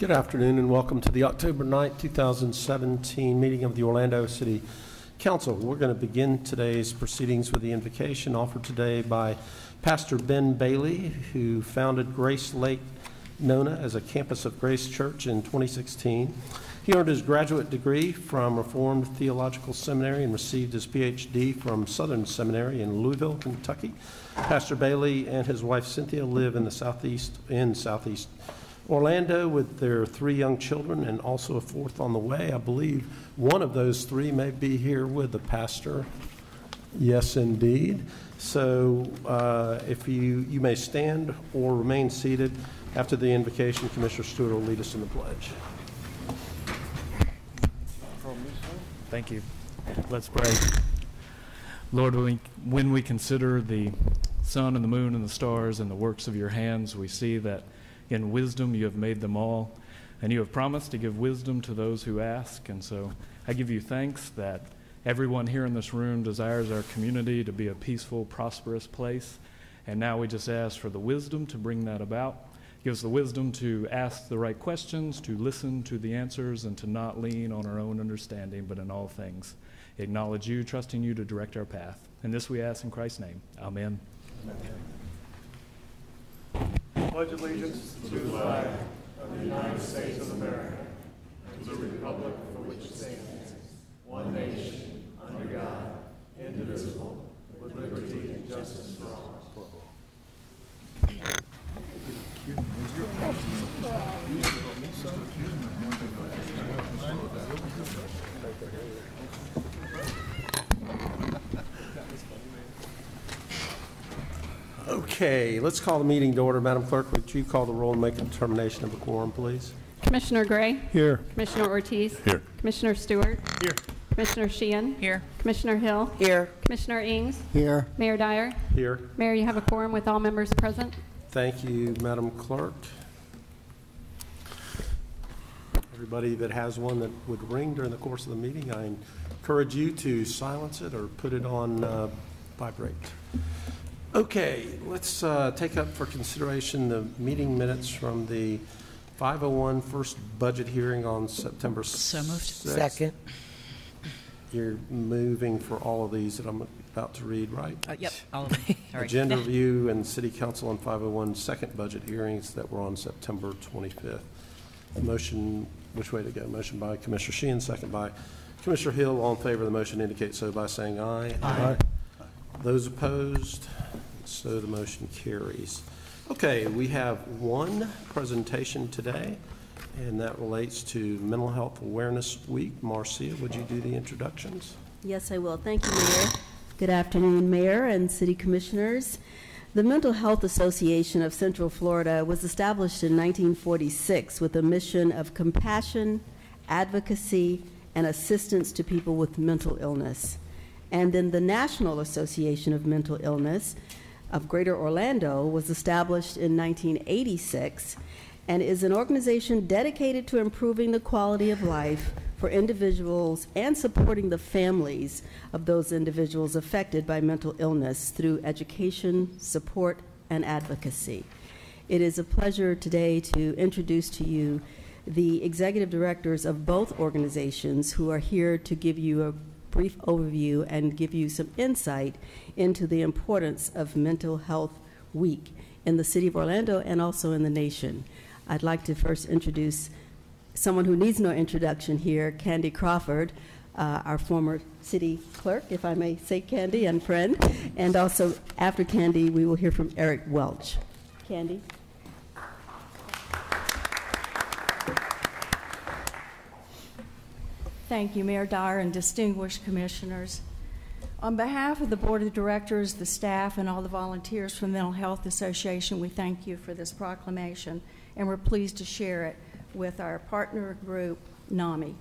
Good afternoon and welcome to the October 9th, 2017 meeting of the Orlando City Council. We're going to begin today's proceedings with the invocation offered today by Pastor Ben Bailey, who founded Grace Lake Nona as a campus of Grace Church in 2016. He earned his graduate degree from Reformed Theological Seminary and received his PhD from Southern Seminary in Louisville, Kentucky. Pastor Bailey and his wife Cynthia live in the Southeast Orlando with their 3 young children and also a 4th on the way. I believe one of those 3 may be here with the pastor. Yes, indeed. So if you may stand or remain seated. After the invocation, Commissioner Stewart will lead us in the pledge. Thank you. Let's pray. Lord, when we consider the sun and the moon and the stars and the works of your hands, we see that in wisdom you have made them all, and you have promised to give wisdom to those who ask. And so I give you thanks that everyone here in this room desires our community to be a peaceful, prosperous place. And now we just ask for the wisdom to bring that about. Give us the wisdom to ask the right questions, to listen to the answers, and to not lean on our own understanding, but in all things acknowledge you, trusting you to direct our path. And this we ask in Christ's name. Amen. Amen. Pledge allegiance to the flag of the United States of America and to the republic for which it stands, one nation, under God, indivisible, with liberty and justice for all. Okay, let's call the meeting to order. Madam Clerk, would you call the roll and make a determination of a quorum, please? Commissioner Gray? Here. Commissioner Ortiz? Here. Commissioner Stewart? Here. Commissioner Sheehan? Here. Commissioner Hill? Here. Commissioner Ings? Here. Mayor Dyer? Here. Mayor, you have a quorum with all members present. Thank you, Madam Clerk. Everybody that has one that would ring during the course of the meeting, I encourage you to silence it or put it on vibrate. Okay, let's take up for consideration the meeting minutes from the 501 first budget hearing on September 6th. So moved. Second. You're moving for all of these that I'm about to read, right? Yep. All of them. Agenda review and City Council on 501 second budget hearings that were on September 25th. Motion, which way to go? Motion by Commissioner Sheehan, second by Commissioner Hill. All in favor of the motion indicate so by saying aye. Aye. Those opposed? So the motion carries. Okay, we have one presentation today, and that relates to Mental Health Awareness Week. Marcia, would you do the introductions? Yes, I will. Thank you, Mayor. Good afternoon, Mayor and City Commissioners. The Mental Health Association of Central Florida was established in 1946 with a mission of compassion, advocacy, and assistance to people with mental illness. And then the National Association of Mental Illness of Greater Orlando was established in 1986 and is an organization dedicated to improving the quality of life for individuals and supporting the families of those individuals affected by mental illness through education, support, and advocacy. It is a pleasure today to introduce to you the executive directors of both organizations who are here to give you a brief overview and give you some insight into the importance of Mental Health Week in the city of Orlando and also in the nation. I'd like to first introduce someone who needs no introduction here, Candy Crawford, our former city clerk, if I may say, Candy, and friend. And also after Candy, we will hear from Eric Welch. Candy. Thank you, Mayor Dyer and distinguished commissioners. On behalf of the Board of Directors, the staff, and all the volunteers from the Mental Health Association, we thank you for this proclamation, and we're pleased to share it with our partner group, NAMI.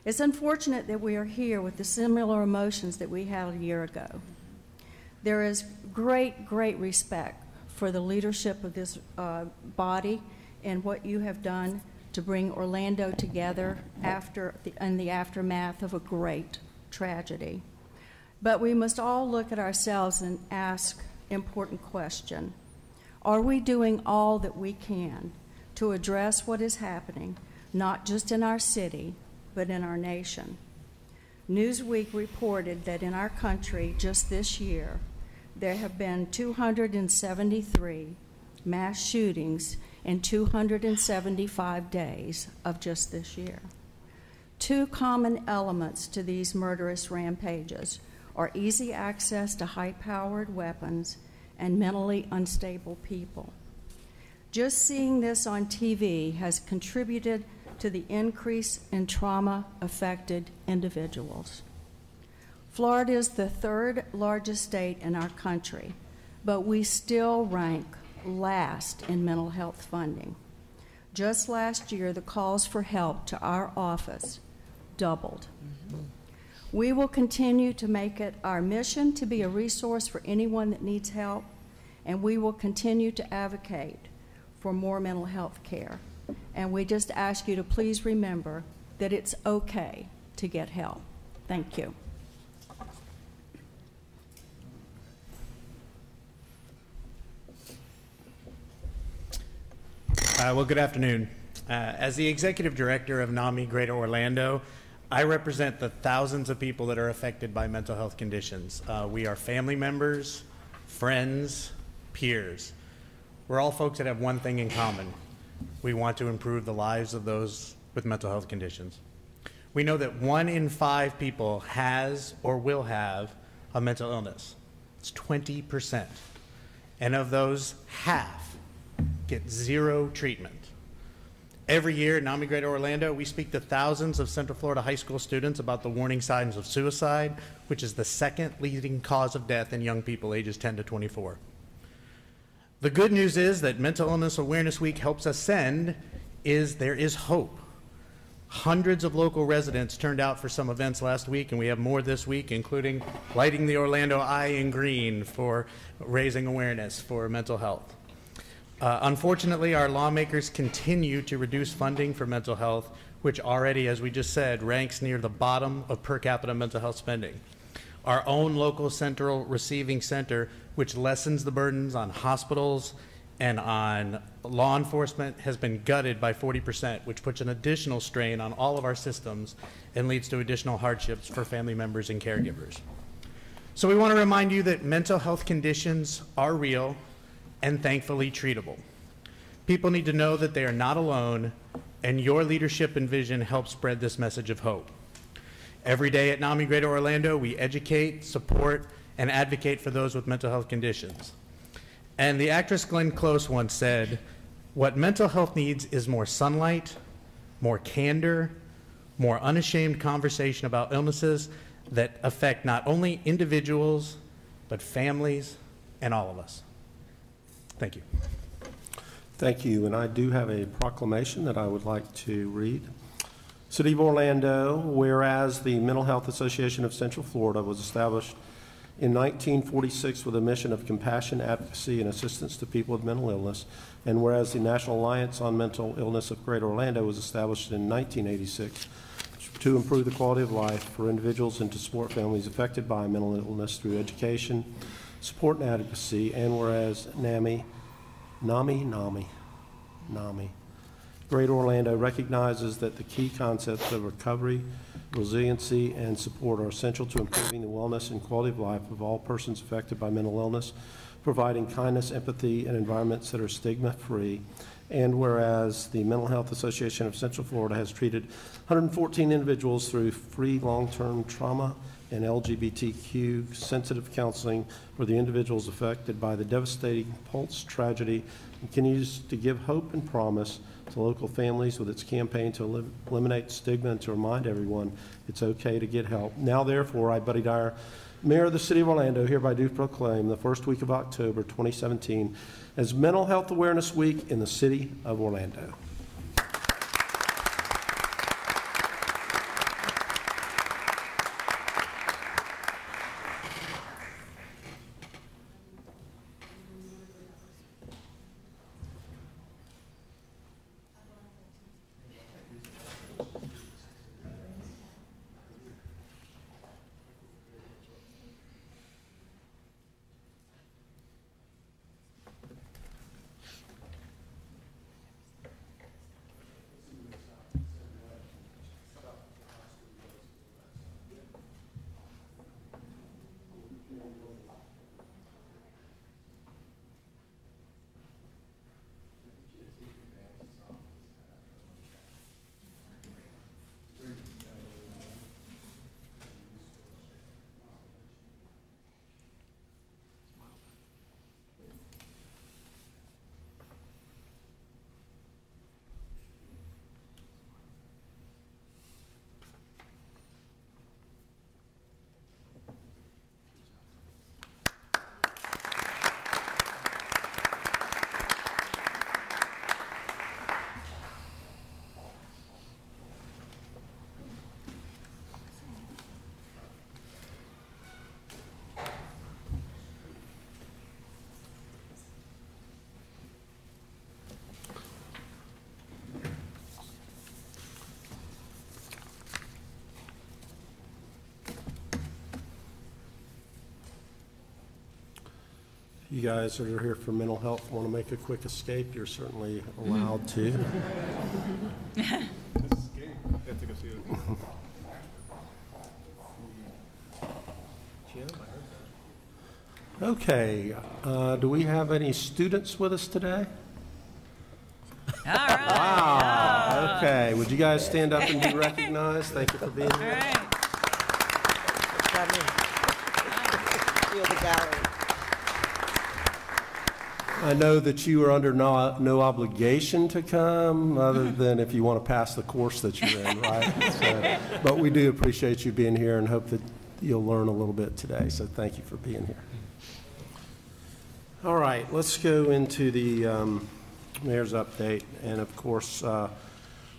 It's unfortunate that we are here with the similar emotions that we had a year ago. There is great, great respect for the leadership of this body and what you have done to bring Orlando together in the aftermath of a great tragedy. But we must all look at ourselves and ask important question. Are we doing all that we can to address what is happening, not just in our city, but in our nation. Newsweek reported that in our country just this year, there have been 273 mass shootings in 275 days of just this year. Two common elements to these murderous rampages are easy access to high-powered weapons and mentally unstable people. Just seeing this on TV has contributed to the increase in trauma-affected individuals. Florida is the third largest state in our country, but we still rank last in mental health funding. Just last year, the calls for help to our office doubled. We will continue to make it our mission to be a resource for anyone that needs help, and we will continue to advocate for more mental health care. And we just ask you to please remember that it's okay to get help. Thank you. Well, good afternoon. As the executive director of NAMI Greater Orlando, I represent the thousands of people that are affected by mental health conditions. We are family members, friends, peers. We're all folks that have one thing in common. We want to improve the lives of those with mental health conditions. We know that 1 in 5 people has or will have a mental illness. It's 20%. And of those, half get 0 treatment. Every year at NAMI Greater Orlando, we speak to thousands of Central Florida high school students about the warning signs of suicide, which is the second leading cause of death in young people ages 10 to 24. The good news is that Mental Illness Awareness Week helps us send is there is hope. Hundreds of local residents turned out for some events last week, and we have more this week, including lighting the Orlando Eye in green for raising awareness for mental health. Unfortunately, our lawmakers continue to reduce funding for mental health, which already, as we just said, ranks near the bottom of per capita mental health spending. Our own local central receiving center, which lessens the burdens on hospitals and on law enforcement, has been gutted by 40%, which puts an additional strain on all of our systems and leads to additional hardships for family members and caregivers. So we want to remind you that mental health conditions are real and thankfully treatable. People need to know that they are not alone, and your leadership and vision help spread this message of hope. Every day at NAMI Greater Orlando, we educate, support, and advocate for those with mental health conditions. And the actress Glenn Close once said, "What mental health needs is more sunlight, more candor, more unashamed conversation about illnesses that affect not only individuals, but families and all of us." Thank you. Thank you, and I do have a proclamation that I would like to read. City of Orlando, whereas the Mental Health Association of Central Florida was established in 1946 with a mission of compassion, advocacy, and assistance to people with mental illness, and whereas the National Alliance on Mental Illness of Greater Orlando was established in 1986 to improve the quality of life for individuals and to support families affected by mental illness through education, support, and advocacy, and whereas NAMI Greater Orlando recognizes that the key concepts of recovery, resiliency, and support are essential to improving the wellness and quality of life of all persons affected by mental illness, providing kindness, empathy, and environments that are stigma-free. And whereas the Mental Health Association of Central Florida has treated 114 individuals through free long-term trauma and LGBTQ sensitive counseling for the individuals affected by the devastating Pulse tragedy, and continues to give hope and promise to local families with its campaign to eliminate stigma and to remind everyone it's okay to get help. Now, therefore, I, Buddy Dyer, Mayor of the City of Orlando, hereby do proclaim the first week of October 2017 as Mental Health Awareness Week in the City of Orlando. you guys that are here for mental health want to make a quick escape, you're certainly allowed to. Okay, do we have any students with us today? All right. Wow. Okay, would you guys stand up and be recognized? Thank you for being here. All right. Feel the gallery. I know that you are under no obligation to come, other than if you want to pass the course that you're in, right? So, but we do appreciate you being here and hope that you'll learn a little bit today. So thank you for being here. All right, let's go into the mayor's update. And of course,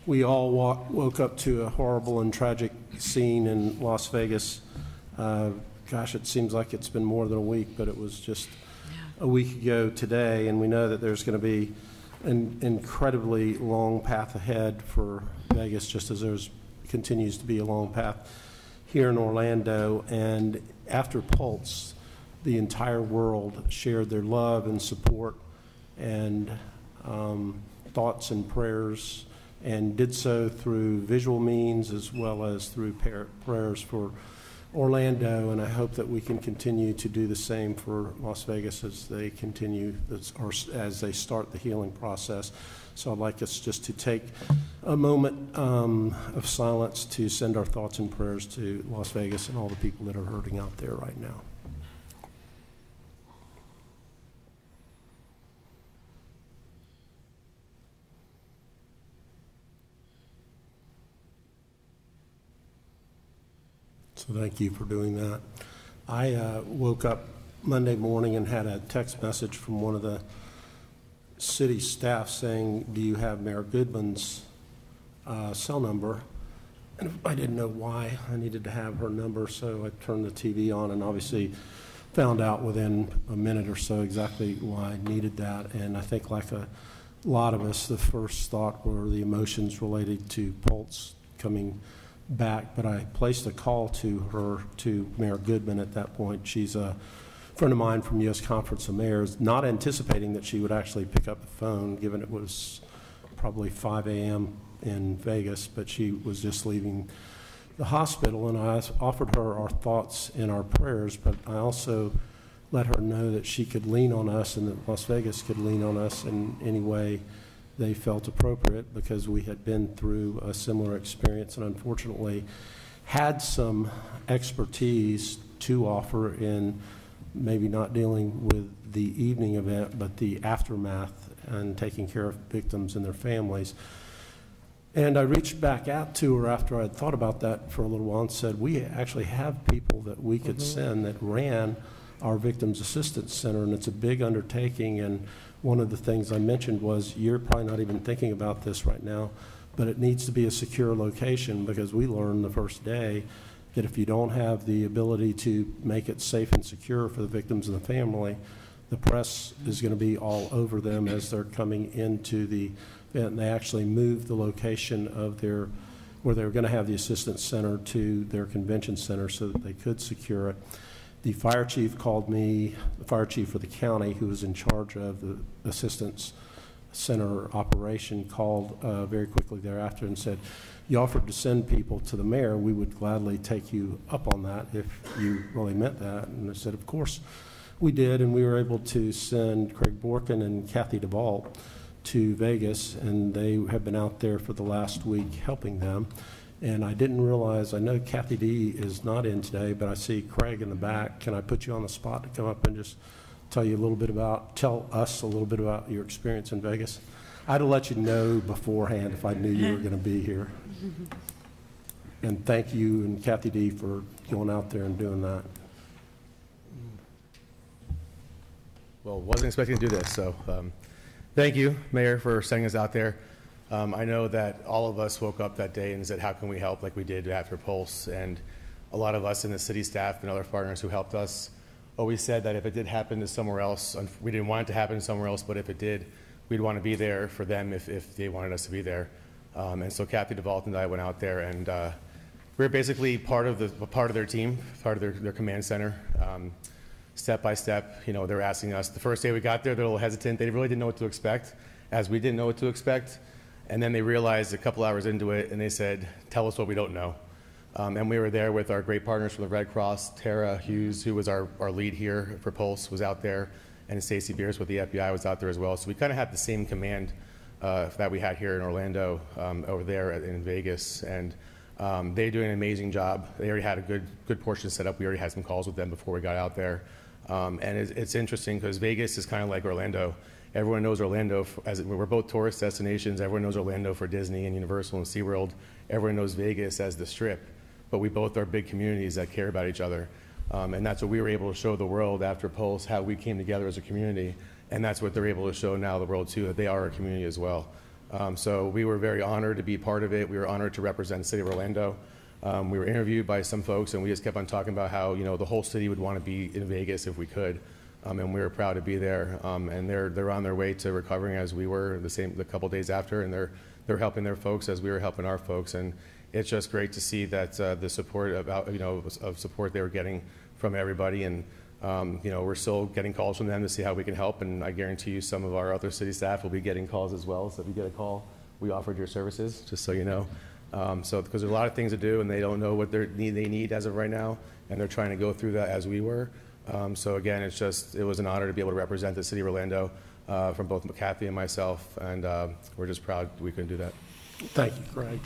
we all woke up to a horrible and tragic scene in Las Vegas. Gosh, it seems like it's been more than a week, but it was just a week ago today, and we know that there's going to be an incredibly long path ahead for Vegas, just as there continues to be a long path here in Orlando. And after Pulse, the entire world shared their love and support and thoughts and prayers, and did so through visual means as well as through prayers for Orlando, and I hope that we can continue to do the same for Las Vegas as they continue, or as they start the healing process. So I'd like us just to take a moment of silence to send our thoughts and prayers to Las Vegas and all the people that are hurting out there right now. So thank you for doing that. I woke up Monday morning and had a text message from one of the city staff saying, do you have Mayor Goodman's cell number? And I didn't know why I needed to have her number, so I turned the TV on and obviously found out within a minute or so exactly why I needed that. And I think, like a lot of us, the first thought were the emotions related to Pulse coming back, but I placed a call to her, to Mayor Goodman at that point. She's a friend of mine from U.S. Conference of Mayors, not anticipating that she would actually pick up the phone, given it was probably 5 a.m. in Vegas, but she was just leaving the hospital, and I offered her our thoughts and our prayers, but I also let her know that she could lean on us and that Las Vegas could lean on us in any way they felt appropriate, because we had been through a similar experience and unfortunately had some expertise to offer in maybe not dealing with the evening event, but the aftermath and taking care of victims and their families. And I reached back out to her after I had thought about that for a little while and said, we actually have people that we could send that ran our Victims Assistance Center, and it's a big undertaking. And one of the things I mentioned was, you're probably not even thinking about this right now, but it needs to be a secure location, because we learned the first day that if you don't have the ability to make it safe and secure for the victims and the family, the press is going to be all over them as they're coming into the event. And they actually moved the location of where they were going to have the assistance center to their convention center so that they could secure it. The fire chief called me, the fire chief for the county, who was in charge of the assistance center operation, called very quickly thereafter and said, you offered to send people to the mayor. We would gladly take you up on that if you really meant that. And I said, of course we did, and we were able to send Craig Borkin and Kathy DeVault to Vegas, and they have been out there for the last week helping them. And I didn't realize, I know Kathy D is not in today, but I see Craig in the back. Can I put you on the spot to come up and just tell us a little bit about your experience in Vegas? I'd have let you know beforehand if I knew you were going to be here. And thank you and Kathy D for going out there and doing that. Well, wasn't expecting to do this, so thank you, Mayor, for sending us out there. I know that all of us woke up that day and said, how can we help, like we did after Pulse, and a lot of us in the city staff and other partners who helped us always said that if it did happen to somewhere else, we didn't want it to happen somewhere else, but if it did, we'd want to be there for them if they wanted us to be there. And so Kathy DeVault and I went out there, and we were basically part of their team, part of their command center. step by step, you know, they're asking us. The first day we got there, they're a little hesitant. They really didn't know what to expect, as we didn't know what to expect. And then they realized a couple hours into it, and they said, tell us what we don't know. And we were there with our great partners from the Red Cross. Tara Hughes, who was our lead here for Pulse, was out there, and Stacey Beers with the FBI was out there as well. So we kind of had the same command that we had here in Orlando over there in Vegas. And they're doing an amazing job. They already had a good portion set up. We already had some calls with them before we got out there. And it's interesting because Vegas is kind of like Orlando. Everyone knows Orlando, as we're both tourist destinations. Everyone knows Orlando for Disney and Universal and SeaWorld. Everyone knows Vegas as the Strip. But we both are big communities that care about each other. And that's what we were able to show the world after Pulse, how we came together as a community. And that's what they're able to show now the world, too, that they are a community as well. So we were very honored to be part of it. We were honored to represent the city of Orlando. We were interviewed by some folks, and we just kept on talking about how, you know, the whole city would want to be in Vegas if we could. And we were proud to be there. And they're on their way to recovering as we were the couple days after, and they're helping their folks as we were helping our folks. And it's just great to see that the support of support they were getting from everybody. And you know, we're still getting calls from them to see how we can help. And I guarantee you, some of our other city staff will be getting calls as well. So if you get a call, we offered your services, just so you know. So because there's a lot of things to do, and they don't know what they need as of right now, and they're trying to go through that as we were. So again, it was an honor to be able to represent the city of Orlando from both Kathy and myself, and we're just proud we couldn't do that. Thank you, Greg.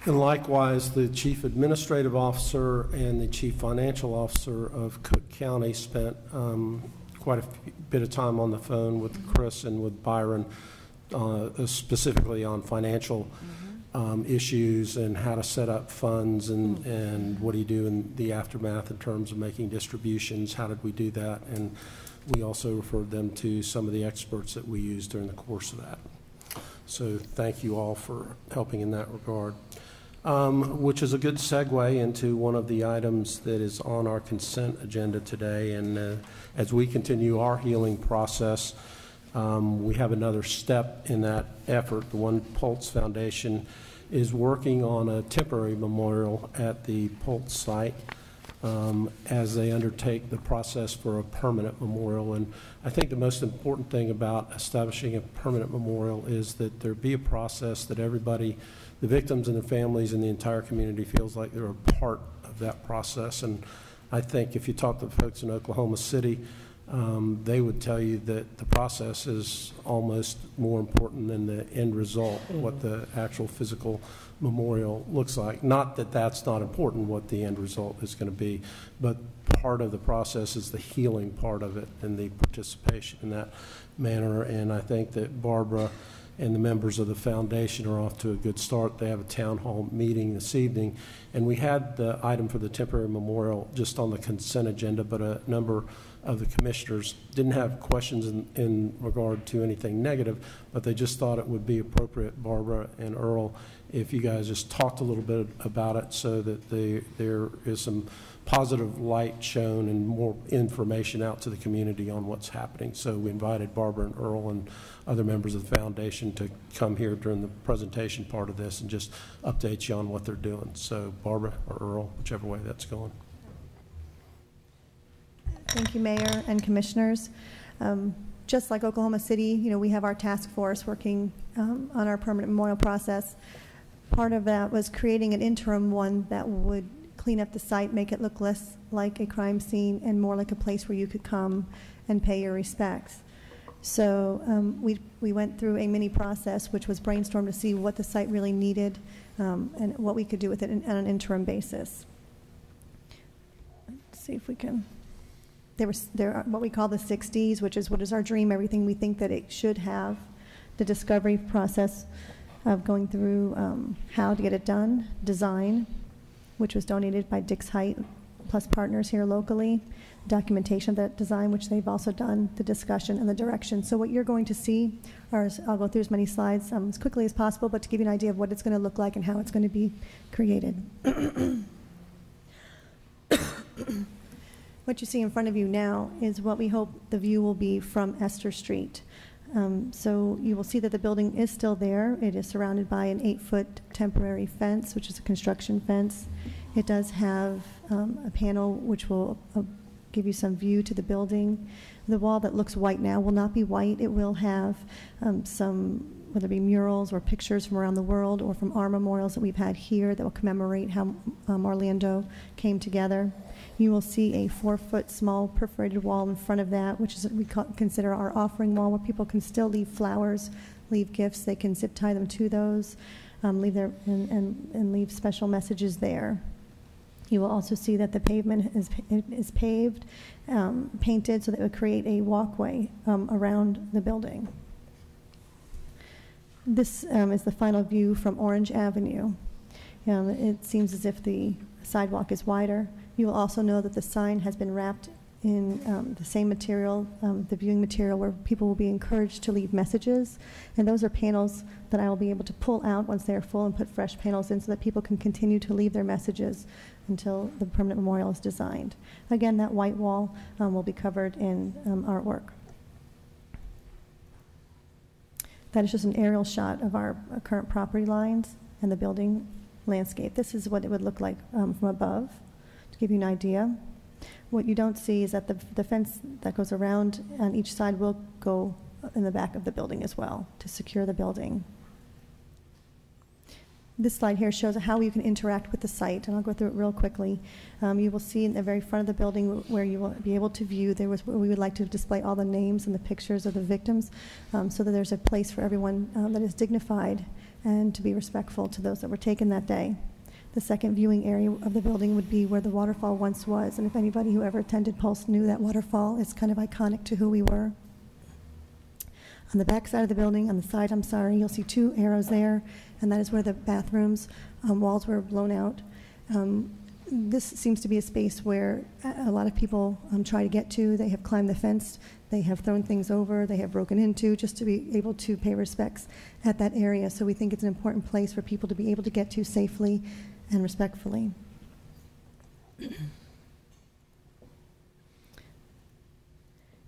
And likewise, the Chief Administrative Officer and the Chief Financial Officer of Cook County spent quite a bit of time on the phone with Chris and with Byron, specifically on financial issues and how to set up funds and what do you do in the aftermath in terms of making distributions, how did we do that, and we also referred them to some of the experts that we used during the course of that. So thank you all for helping in that regard. Which is a good segue into one of the items that is on our consent agenda today. And as we continue our healing process, we have another step in that effort. The One Pulse Foundation is working on a temporary memorial at the Pulse site as they undertake the process for a permanent memorial. And I think the most important thing about establishing a permanent memorial is that there be a process that everybody, the victims and the families and the entire community, feels like they're a part of that process. And I think if you talk to folks in Oklahoma City, they would tell you that the process is almost more important than the end result, what the actual physical memorial looks like. Not that that's not important, what the end result is going to be, but part of the process is the healing part of it and the participation in that manner. And I think that Barbara and the members of the foundation are off to a good start. They have a town hall meeting this evening, and we had the item for the temporary memorial just on the consent agenda, but a number of the commissioners didn't have questions in regard to anything negative, but they just thought it would be appropriate, Barbara and Earl, if you guys just talked a little bit about it so that there is some positive light shown and more information out to the community on what's happening. So we invited Barbara and Earl and other members of the foundation to come here during the presentation part of this and just update you on what they're doing. So Barbara or Earl, whichever way that's going. Thank you, Mayor and Commissioners. Just like Oklahoma City, we have our task force working on our permanent memorial process. Part of that was creating an interim one that would clean up the site, make it look less like a crime scene and more like a place where you could come and pay your respects. So we went through a mini process, which was brainstormed to see what the site really needed and what we could do with it on an interim basis. Let's see if we can. There are what we call the 6Ds, which is what is our dream, everything we think that it should have. The discovery process of going through how to get it done, design, which was donated by Dix Height plus partners here locally, documentation of that design, which they've also done, the discussion and the direction. So what you're going to see, I'll go through as many slides as quickly as possible, but to give you an idea of what it's going to look like and how it's going to be created. What you see in front of you now is what we hope the view will be from Esther Street. So you will see that the building is still there. It is surrounded by an 8-foot temporary fence, which is a construction fence. It does have a panel which will give you some view to the building. The wall that looks white now will not be white. It will have some, whether it be murals or pictures from around the world or from our memorials that we've had here that will commemorate how Orlando came together. You will see a 4-foot small perforated wall in front of that, which is what we consider our offering wall, where people can still leave flowers, leave gifts. They can zip tie them to those, leave their and leave special messages there. You will also see that the pavement is paved, painted, so that it would create a walkway around the building. This is the final view from Orange Avenue. It seems as if the sidewalk is wider. You will also know that the sign has been wrapped in the same material, the viewing material, where people will be encouraged to leave messages. And those are panels that I will be able to pull out once they are full and put fresh panels in so that people can continue to leave their messages until the permanent memorial is designed. Again, that white wall will be covered in artwork. That is just an aerial shot of our current property lines and the building landscape. This is what it would look like from above, to give you an idea. What you don't see is that the fence that goes around on each side will go in the back of the building as well to secure the building. This slide here shows how you can interact with the site, and I'll go through it real quickly. You will see in the very front of the building where you will be able to view, we would like to display all the names and the pictures of the victims so that there's a place for everyone that is dignified and to be respectful to those that were taken that day. The second viewing area of the building would be where the waterfall once was, and if anybody who ever attended Pulse knew that waterfall is kind of iconic to who we were. On the back side of the building, on the side, you'll see 2 arrows there, and that is where the bathrooms walls were blown out. This seems to be a space where a lot of people try to get to. They have climbed the fence, they have thrown things over, they have broken into just to be able to pay respects at that area. So we think it's an important place for people to be able to get to safely and respectfully.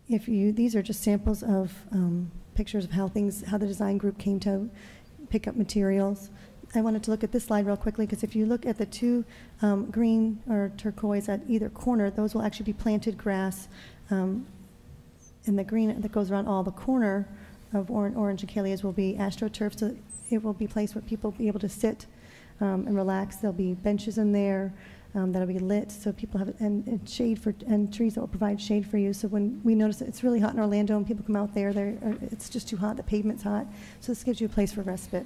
These are just samples of pictures of how the design group came to pick up materials. I wanted to look at this slide real quickly because if you look at the 2 green or turquoise at either corner, those will actually be planted grass. And the green that goes around all the corner of orange and camellias will be astroturf, so it will be a place where people will be able to sit and relax. There'll be benches in there that'll be lit, so people have and shade and trees that will provide shade for you. So when we notice that it's really hot in Orlando and people come out there, it's just too hot. The pavement's hot, so this gives you a place for respite.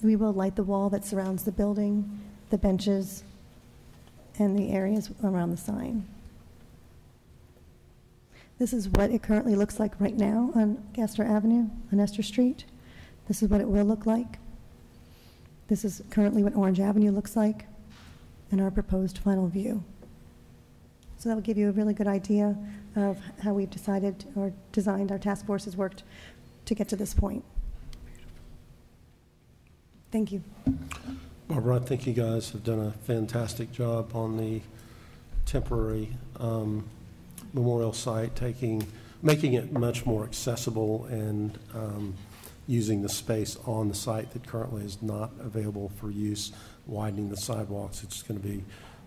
We will light the wall that surrounds the building, the benches, and the areas around the sign. This is what it currently looks like right now on Castor Avenue, on Esther Street. This is what it will look like. This is currently what Orange Avenue looks like and our proposed final view. So that will give you a really good idea of how we've decided or designed, our task force has worked to get to this point. Thank you. Barbara, I think you guys have done a fantastic job on the temporary memorial site, making it much more accessible and using the space on the site that currently is not available for use, widening the sidewalks. It's going to be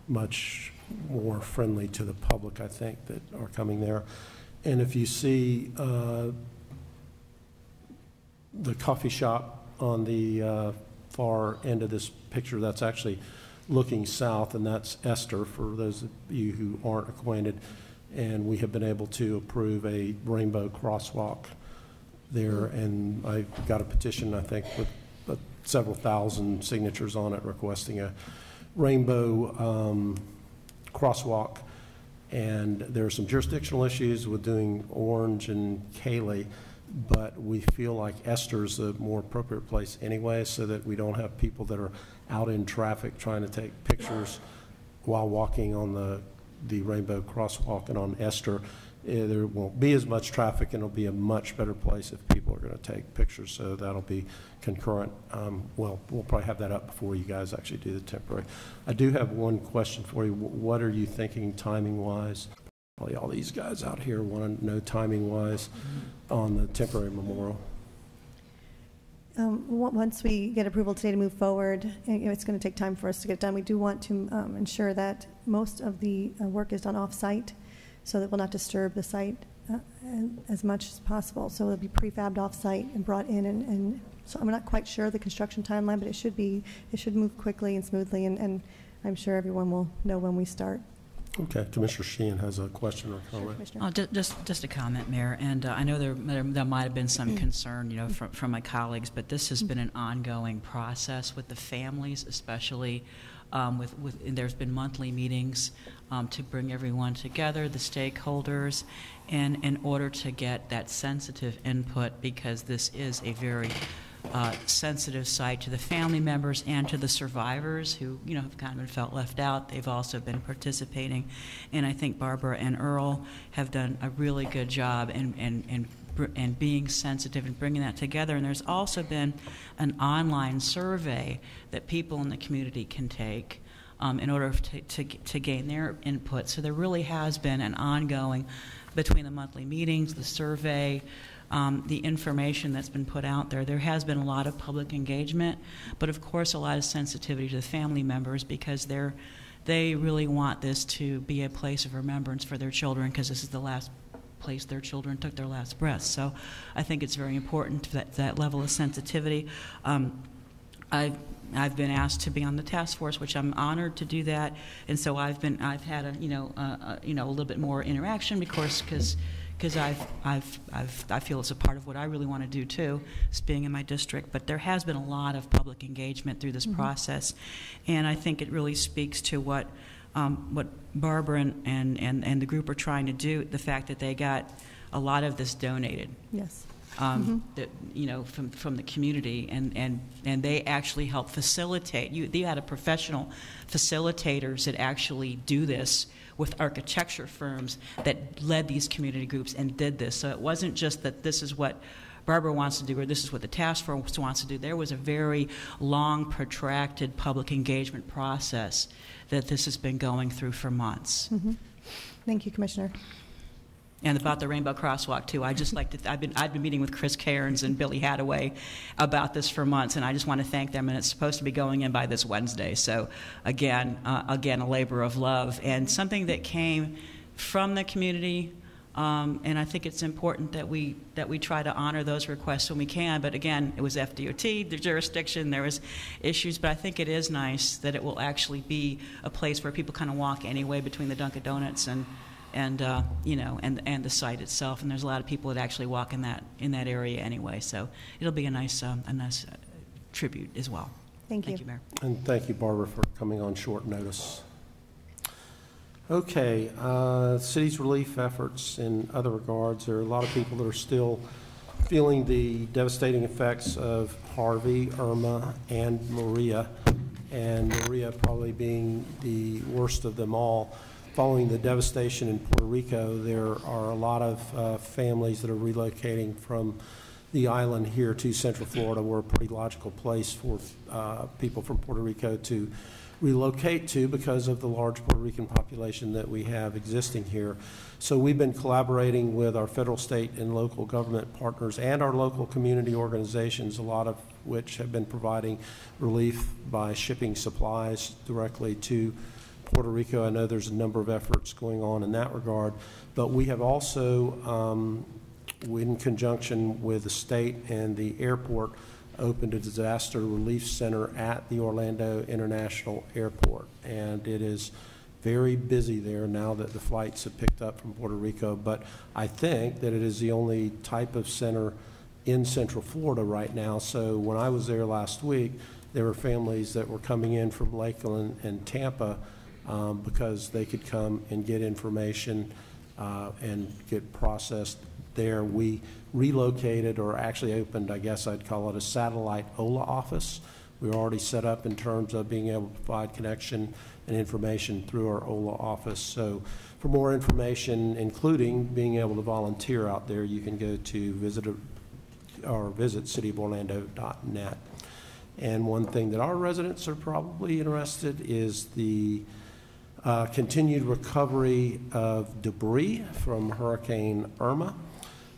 much more friendly to the public, I think, that are coming there. And if you see the coffee shop on the far end of this picture, that's actually looking south, and that's Esther, for those of you who aren't acquainted. And we have been able to approve a rainbow crosswalk there, and I got a petition, I think, with several thousand signatures on it requesting a rainbow crosswalk. And there are some jurisdictional issues with doing Orange and Cayley, but we feel like Esther's a more appropriate place anyway, so that we don't have people that are out in traffic trying to take pictures while walking on the rainbow crosswalk. And on Esther, there won't be as much traffic, and it'll be a much better place if people are going to take pictures. So that'll be concurrent. Well, we'll probably have that up before you guys actually do the temporary. I do have one question for you. What are you thinking timing-wise? Probably all these guys out here want to know timing-wise on the temporary memorial. Once we get approval today to move forward, it's going to take time for us to get done. We do want to ensure that most of the work is done off-site so that we'll not disturb the site as much as possible. So it'll be prefabbed off-site and brought in, and so I'm not quite sure the construction timeline, but it should move quickly and smoothly, and I'm sure everyone will know when we start. Okay, Commissioner Sheehan has a question or comment. Oh, just a comment, Mayor. And I know there might have been some concern, from my colleagues, but this has been an ongoing process with the families, especially and there's been monthly meetings to bring everyone together, the stakeholders, and in order to get that sensitive input, because this is a very sensitive site to the family members and to the survivors who, have kind of been felt left out. They've also been participating. And I think Barbara and Earl have done a really good job in being sensitive and bringing that together. And there's also been an online survey that people in the community can take in order to gain their input. So there really has been an ongoing, between the monthly meetings, the survey, the information that's been put out there. There has been a lot of public engagement, but of course a lot of sensitivity to the family members, because they really want this to be a place of remembrance for their children, because this is the last place their children took their last breath. So I think it's very important that level of sensitivity. I've been asked to be on the task force, which I'm honored to do that, and so I've had a little bit more interaction, because I feel it's a part of what I really want to do too, is being in my district. But there has been a lot of public engagement through this process, and I think it really speaks to what Barbara and the group are trying to do. The fact that they got a lot of this donated. Yes. That, from the community, and they actually help facilitate. You had a professional facilitators that actually do this with architecture firms that led these community groups and did this. So it wasn't just that this is what Barbara wants to do or this is what the task force wants to do. There was a very long, protracted public engagement process that this has been going through for months. Thank you, Commissioner. And about the Rainbow Crosswalk too. I've been meeting with Chris Cairns and Billy Hadaway about this for months, and I just want to thank them. And it's supposed to be going in by this Wednesday. So again, a labor of love and something that came from the community. And I think it's important that we try to honor those requests when we can. But again, it was FDOT, the jurisdiction, there was issues. But I think it is nice that it will actually be a place where people kind of walk anyway between the Dunkin' Donuts and the site itself, and there's a lot of people that actually walk in that area anyway. So it'll be a nice tribute as well. Thank you, Mayor. And thank you, Barbara, for coming on short notice. Okay, city's relief efforts in other regards. There are a lot of people that are still feeling the devastating effects of Harvey, Irma, and Maria, and Maria probably being the worst of them all. Following the devastation in Puerto Rico, there are a lot of families that are relocating from the island here to Central Florida. We're a pretty logical place for people from Puerto Rico to relocate to because of the large Puerto Rican population that we have existing here. So we've been collaborating with our federal, state, and local government partners and our local community organizations, a lot of which have been providing relief by shipping supplies directly to Puerto Rico. I know there's a number of efforts going on in that regard, but we have also, in conjunction with the state and the airport, opened a disaster relief center at the Orlando International Airport, and it is very busy there now that the flights have picked up from Puerto Rico. But I think that it is the only type of center in Central Florida right now. So when I was there last week, there were families that were coming in from Lakeland and Tampa because they could come and get information and get processed there. We relocated, or actually opened, I guess I'd call it a satellite OLA office. We were already set up in terms of being able to provide connection and information through our OLA office. So for more information, including being able to volunteer out there, you can go to visit cityoforlando.net. And one thing that our residents are probably interested is the Continued recovery of debris from Hurricane Irma.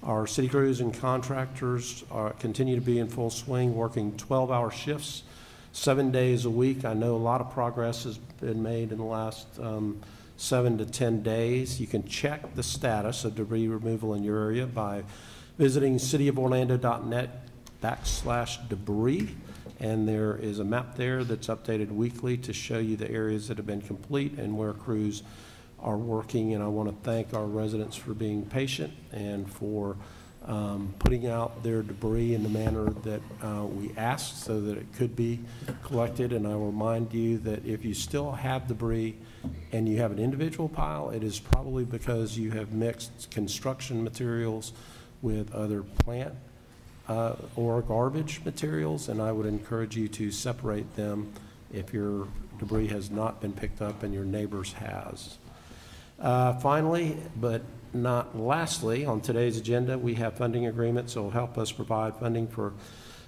Our city crews and contractors continue to be in full swing, working 12-hour shifts, 7 days a week. I know a lot of progress has been made in the last 7 to 10 days. You can check the status of debris removal in your area by visiting cityoforlando.net/debris. And there is a map there that's updated weekly to show you the areas that have been complete and where crews are working. And I want to thank our residents for being patient and for putting out their debris in the manner that we asked so that it could be collected. And I will remind you that if you still have debris and you have an individual pile, it is probably because you have mixed construction materials with other plant or garbage materials, and I would encourage you to separate them if your debris has not been picked up and your neighbor's has. Finally, but not lastly, on today's agenda, we have funding agreements that will help us provide funding for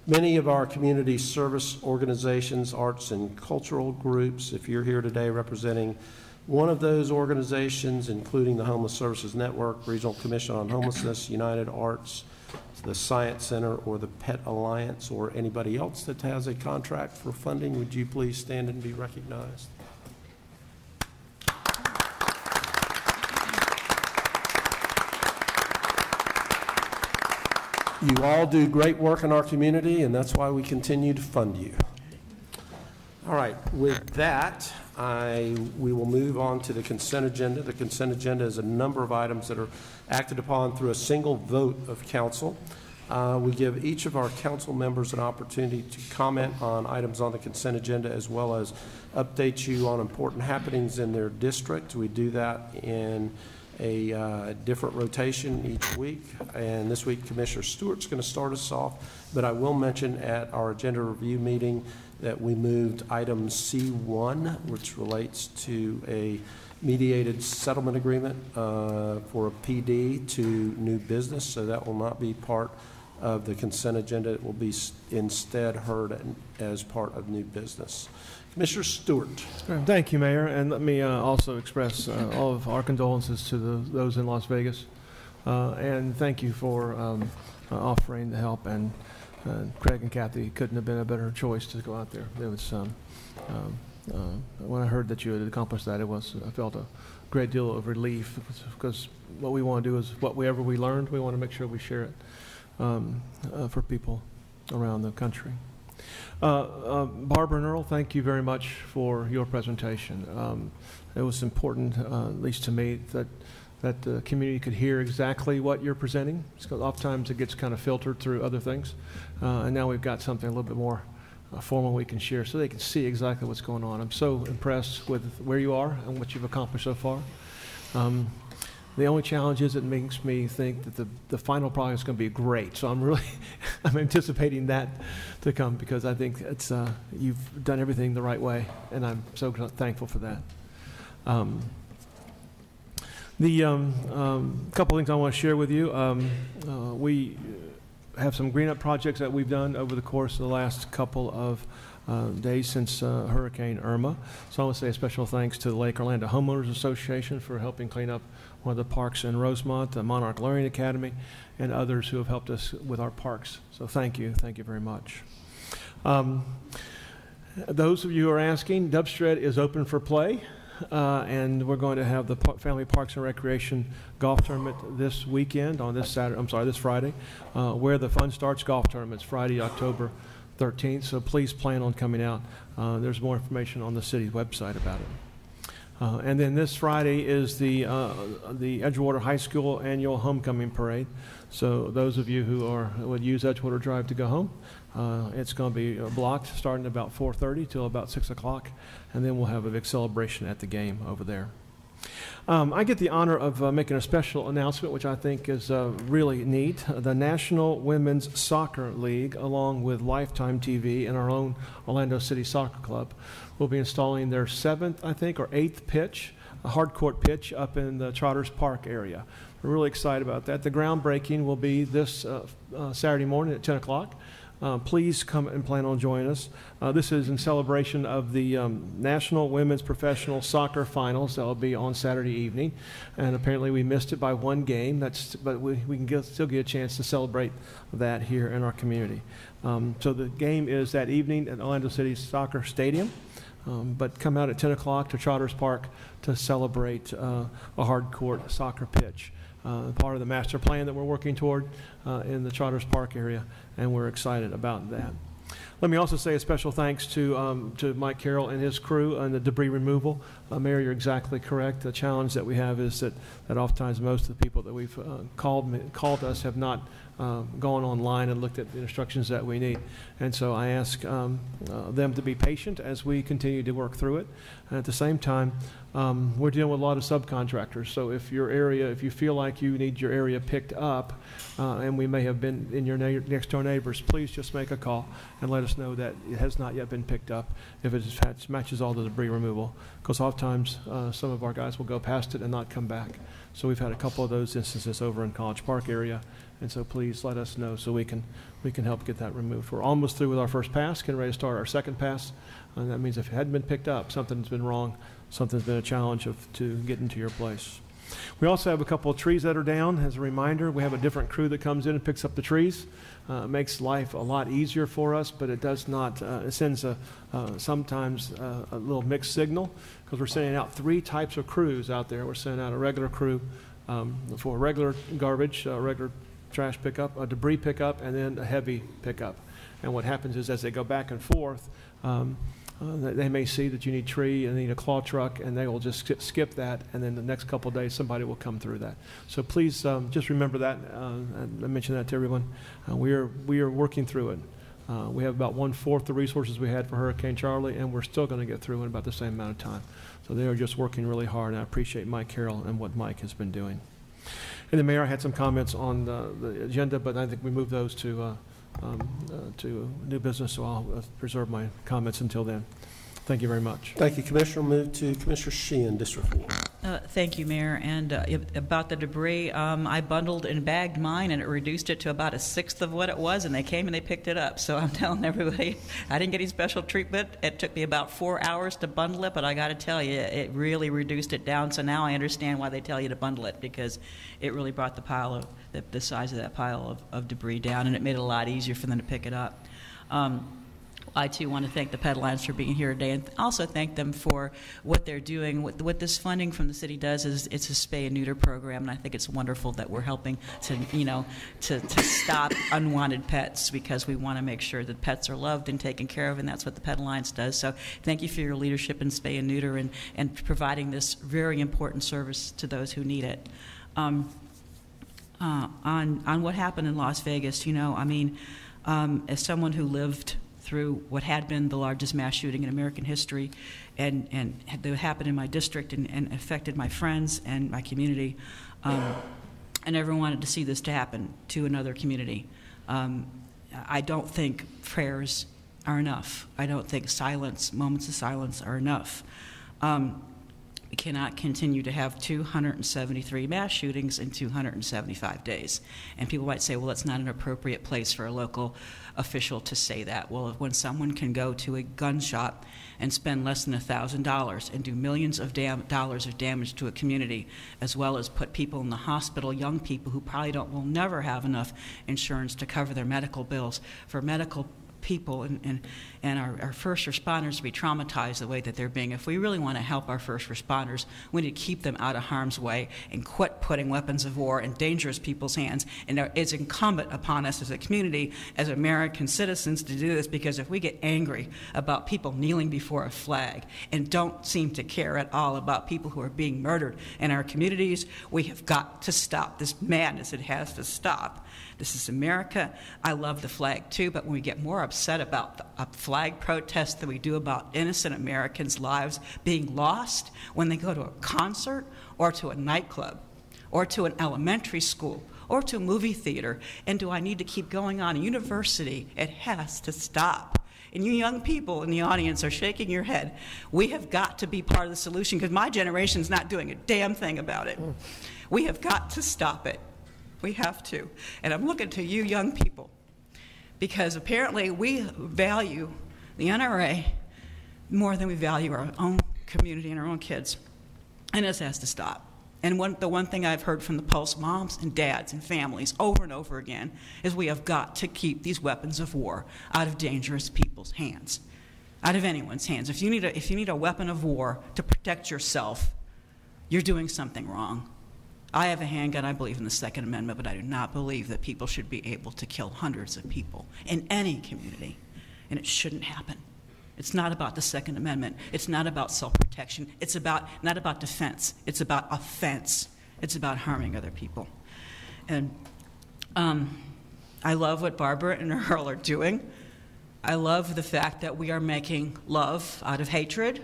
many of our community service organizations, arts and cultural groups. If you're here today representing one of those organizations, including the Homeless Services Network, Regional Commission on Homelessness, United Arts, the Science Center, or the Pet Alliance, or anybody else that has a contract for funding, would you please stand and be recognized? You all do great work in our community, and that's why we continue to fund you. All right, with that, we will move on to the consent agenda. The consent agenda is a number of items that are acted upon through a single vote of council. We give each of our council members an opportunity to comment on items on the consent agenda, as well as update you on important happenings in their district. We do that in a different rotation each week, and this week Commissioner Stewart's going to start us off, but I will mention at our agenda review meeting that we moved item C1, which relates to a mediated settlement agreement for a PD, to new business, so that will not be part of the consent agenda. It will be instead heard as part of new business. Commissioner Stewart. Thank you, Mayor, and let me also express all of our condolences to those in Las Vegas, and thank you for offering the help. And Craig and Kathy couldn't have been a better choice to go out there. It was when I heard that you had accomplished that, I felt a great deal of relief, because what we want to do is whatever we learned, we want to make sure we share it for people around the country. Barbara and Earl, thank you very much for your presentation. It was important, at least to me, that the community could hear exactly what you're presenting, because oftentimes it gets kind of filtered through other things. And now we've got something a little bit more formal we can share, so they can see exactly what's going on. I'm so impressed with where you are and what you've accomplished so far. The only challenge is it makes me think that the final product is going to be great. So I'm anticipating that to come, because I think it's you've done everything the right way, and I'm so thankful for that. The couple things I want to share with you. We have some green up projects that we've done over the course of the last couple of days since Hurricane Irma. So I want to say a special thanks to the Lake Orlando Homeowners Association for helping clean up one of the parks in Rosemont, the Monarch Learning Academy, and others who have helped us with our parks. So thank you very much. Those of you who are asking, Dubstred is open for play, and we're going to have the Family Parks and Recreation Golf Tournament this weekend on this Friday, where the fun starts. Golf tournament's Friday, October 13th, so please plan on coming out. There's more information on the city's website about it. And then this Friday is the Edgewater High School annual homecoming parade. So those of you who would use Edgewater Drive to go home, it's going to be blocked starting about 4:30 till about 6 o'clock, and then we'll have a big celebration at the game over there. I get the honor of making a special announcement, which I think is really neat. The National Women's Soccer League, along with Lifetime TV and our own Orlando City Soccer Club, will be installing their 7th, I think, or 8th pitch, a hard court pitch up in the Trotters Park area. We're really excited about that. The groundbreaking will be this Saturday morning at 10 o'clock. please come and plan on joining us. This is in celebration of the National Women's Professional Soccer Finals that will be on Saturday evening. And apparently we missed it by one game, but we can still get a chance to celebrate that here in our community. So the game is that evening at Orlando City Soccer Stadium. But come out at 10 o'clock to Trotters Park to celebrate a hard court soccer pitch. Part of the master plan that we're working toward in the Trotters Park area, and we're excited about that. Let me also say a special thanks to Mike Carroll and his crew on the debris removal. Mayor, you're exactly correct. The challenge that we have is that oftentimes most of the people that we've called us have not gone online and looked at the instructions that we need. And so I ask them to be patient as we continue to work through it. And at the same time, we're dealing with a lot of subcontractors. So if you feel like you need your area picked up, and we may have been in your next door neighbors, please just make a call and let us know that it has not yet been picked up if it matches all the debris removal. Because oftentimes some of our guys will go past it and not come back. So we've had a couple of those instances over in College Park area. And so please let us know so we can help get that removed. We're almost through with our first pass, getting ready to start our second pass. And that means if it hadn't been picked up, something's been wrong, something's been a challenge to get into your place. We also have a couple of trees that are down. As a reminder, we have a different crew that comes in and picks up the trees. It makes life a lot easier for us, but it does not, it sends sometimes a little mixed signal, because we're sending out 3 types of crews out there. We're sending out a regular crew for regular garbage, regular trash pickup, a debris pickup, and then a heavy pickup. And what happens is as they go back and forth, they may see that you need tree and need a claw truck, and they will just skip that, and then the next couple of days somebody will come through that. So please just remember that. I mentioned that to everyone. We are working through it. We have about 1/4 the resources we had for Hurricane Charlie, and we're still going to get through in about the same amount of time. So they are just working really hard, and I appreciate Mike Carroll and what Mike has been doing. And the Mayor, I had some comments on the agenda, but I think we moved those to new business, so I'll preserve my comments until then. Thank you very much. Thank you, Commissioner. We'll move to Commissioner Sheehan, District 4. Thank you, Mayor. And about the debris, I bundled and bagged mine, and it reduced it to about 1/6 of what it was, and they came and they picked it up. So I'm telling everybody, I didn't get any special treatment. It took me about 4 hours to bundle it, but I got to tell you, it really reduced it down. So now I understand why they tell you to bundle it, because it really brought the size of that pile of debris down, and it made it a lot easier for them to pick it up. I, too, want to thank the Pedlines for being here today, and also thank them for what they're doing. What this funding from the city does is it's a spay and neuter program, and I think it's wonderful that we're helping to stop unwanted pets, because we want to make sure that pets are loved and taken care of, and that's what the Pedlines does. So thank you for your leadership in spay and neuter and providing this very important service to those who need it. On what happened in Las Vegas, as someone who lived through what had been the largest mass shooting in American history, and that happened in my district and affected my friends and my community, I never wanted to see this to happen to another community. I don't think prayers are enough. I don't think moments of silence are enough. We cannot continue to have 273 mass shootings in 275 days. And people might say, well, that's not an appropriate place for a local official to say that. Well, when someone can go to a gun shop and spend less than $1,000 and do millions of dollars of damage to a community, as well as put people in the hospital, young people who probably will never have enough insurance to cover their medical bills, for medical people and our first responders to be traumatized the way that they're being. If we really want to help our first responders, we need to keep them out of harm's way and quit putting weapons of war in dangerous people's hands. And it's incumbent upon us as a community, as American citizens, to do this, because if we get angry about people kneeling before a flag and don't seem to care at all about people who are being murdered in our communities, we have got to stop this madness. It has to stop. This is America. I love the flag too, but when we get more upset about a flag protest than we do about innocent Americans' lives being lost when they go to a concert or to a nightclub or to an elementary school or to a movie theater, and do I need to keep going on? A university, it has to stop. And you young people in the audience are shaking your head. We have got to be part of the solution, because my generation's not doing a damn thing about it. We have got to stop it. We have to. And I'm looking to you young people. because apparently we value the NRA more than we value our own community and our own kids. And this has to stop. And the one thing I've heard from the Pulse moms and dads and families over and over again is we have got to keep these weapons of war out of dangerous people's hands, out of anyone's hands. If you need a weapon of war to protect yourself, you're doing something wrong. I have a handgun. I believe in the Second Amendment, but I do not believe that people should be able to kill hundreds of people in any community, and it shouldn't happen. It's not about the Second Amendment. It's not about self-protection. It's not about defense. It's about offense. It's about harming other people. And I love what Barbara and Earl are doing. I love the fact that we are making love out of hatred.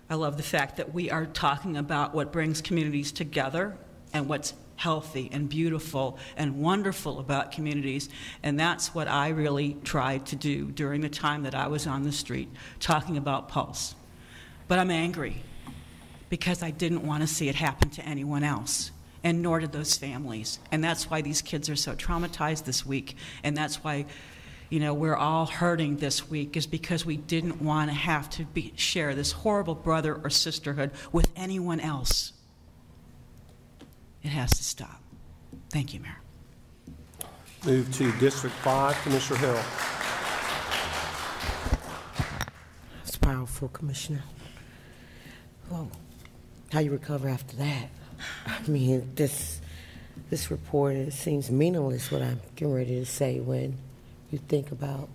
I love the fact that we are talking about what brings communities together and what's healthy and beautiful and wonderful about communities. And that's what I really tried to do during the time that I was on the street talking about Pulse. But I'm angry because I didn't want to see it happen to anyone else, and nor did those families. And that's why these kids are so traumatized this week, and that's why we're all hurting this week, is because we didn't want to have to share this horrible brother or sisterhood with anyone else. It has to stop. Thank you, Mayor. Move to District 5, Commissioner Hill. It's powerful, Commissioner. Well, how you recover after that? I mean, this report, it seems meaningless what I'm getting ready to say when you think about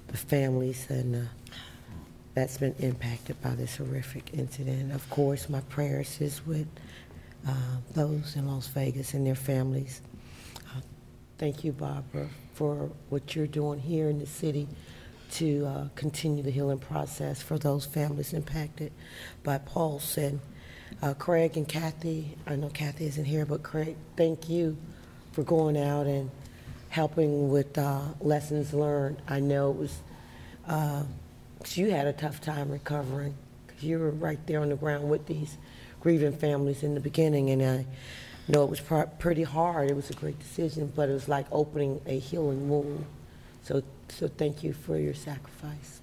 the families and that's been impacted by this horrific incident. Of course, my prayers is with those in Las Vegas and their families. Thank you, Barbara, for what you're doing here in the city to continue the healing process for those families impacted by Pulse. And Craig and Kathy, I know Kathy isn't here, but Craig, thank you for going out and helping with lessons learned. I know it was, you had a tough time recovering because you were right there on the ground with these grieving families in the beginning, and I know it was pretty hard. It was a great decision, but it was like opening a healing wound. So thank you for your sacrifice.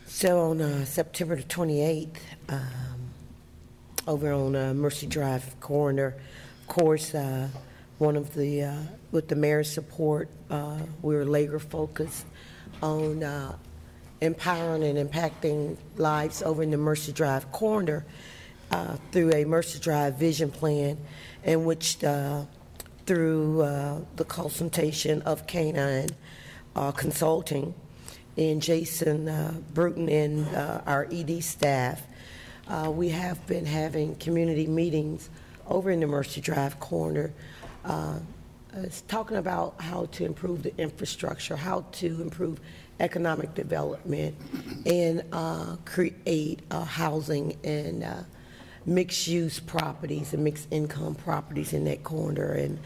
So on September the 28th, over on Mercy Drive corner, of course, one of the, with the mayor's support, we were laser focused on empowering and impacting lives over in the Mercy Drive corner through a Mercy Drive vision plan, in which through the consultation of Canine Consulting and Jason Bruton and our ED staff, we have been having community meetings over in the Mercy Drive corner, talking about how to improve the infrastructure, how to improve economic development, and create housing and mixed-use properties and mixed-income properties in that corner. And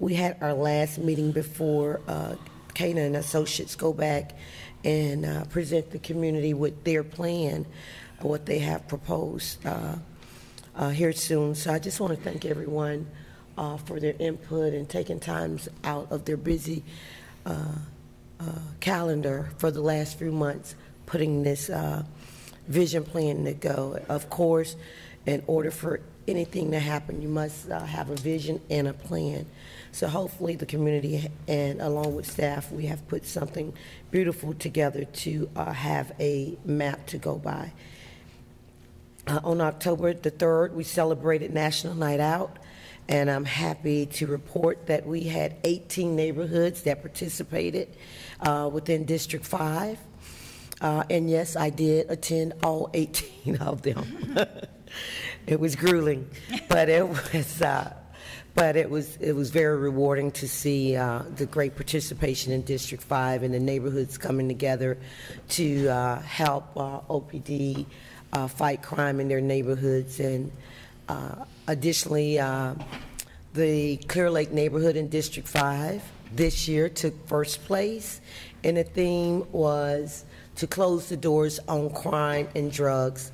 we had our last meeting before Kana and Associates go back and present the community with their plan, what they have proposed here soon. So I just want to thank everyone for their input and taking times out of their busy calendar for the last few months, putting this vision plan to go. Of course, in order for anything to happen, you must have a vision and a plan. So hopefully the community and along with staff, we have put something beautiful together to have a map to go by. On October the 3rd, we celebrated National Night Out, and I'm happy to report that we had 18 neighborhoods that participated within District 5. And yes, I did attend all 18 of them. It was grueling, but it was very rewarding to see the great participation in District 5 and the neighborhoods coming together to help OPD fight crime in their neighborhoods. And additionally, the Clear Lake neighborhood in District 5 this year took first place, and the theme was to close the doors on crime and drugs.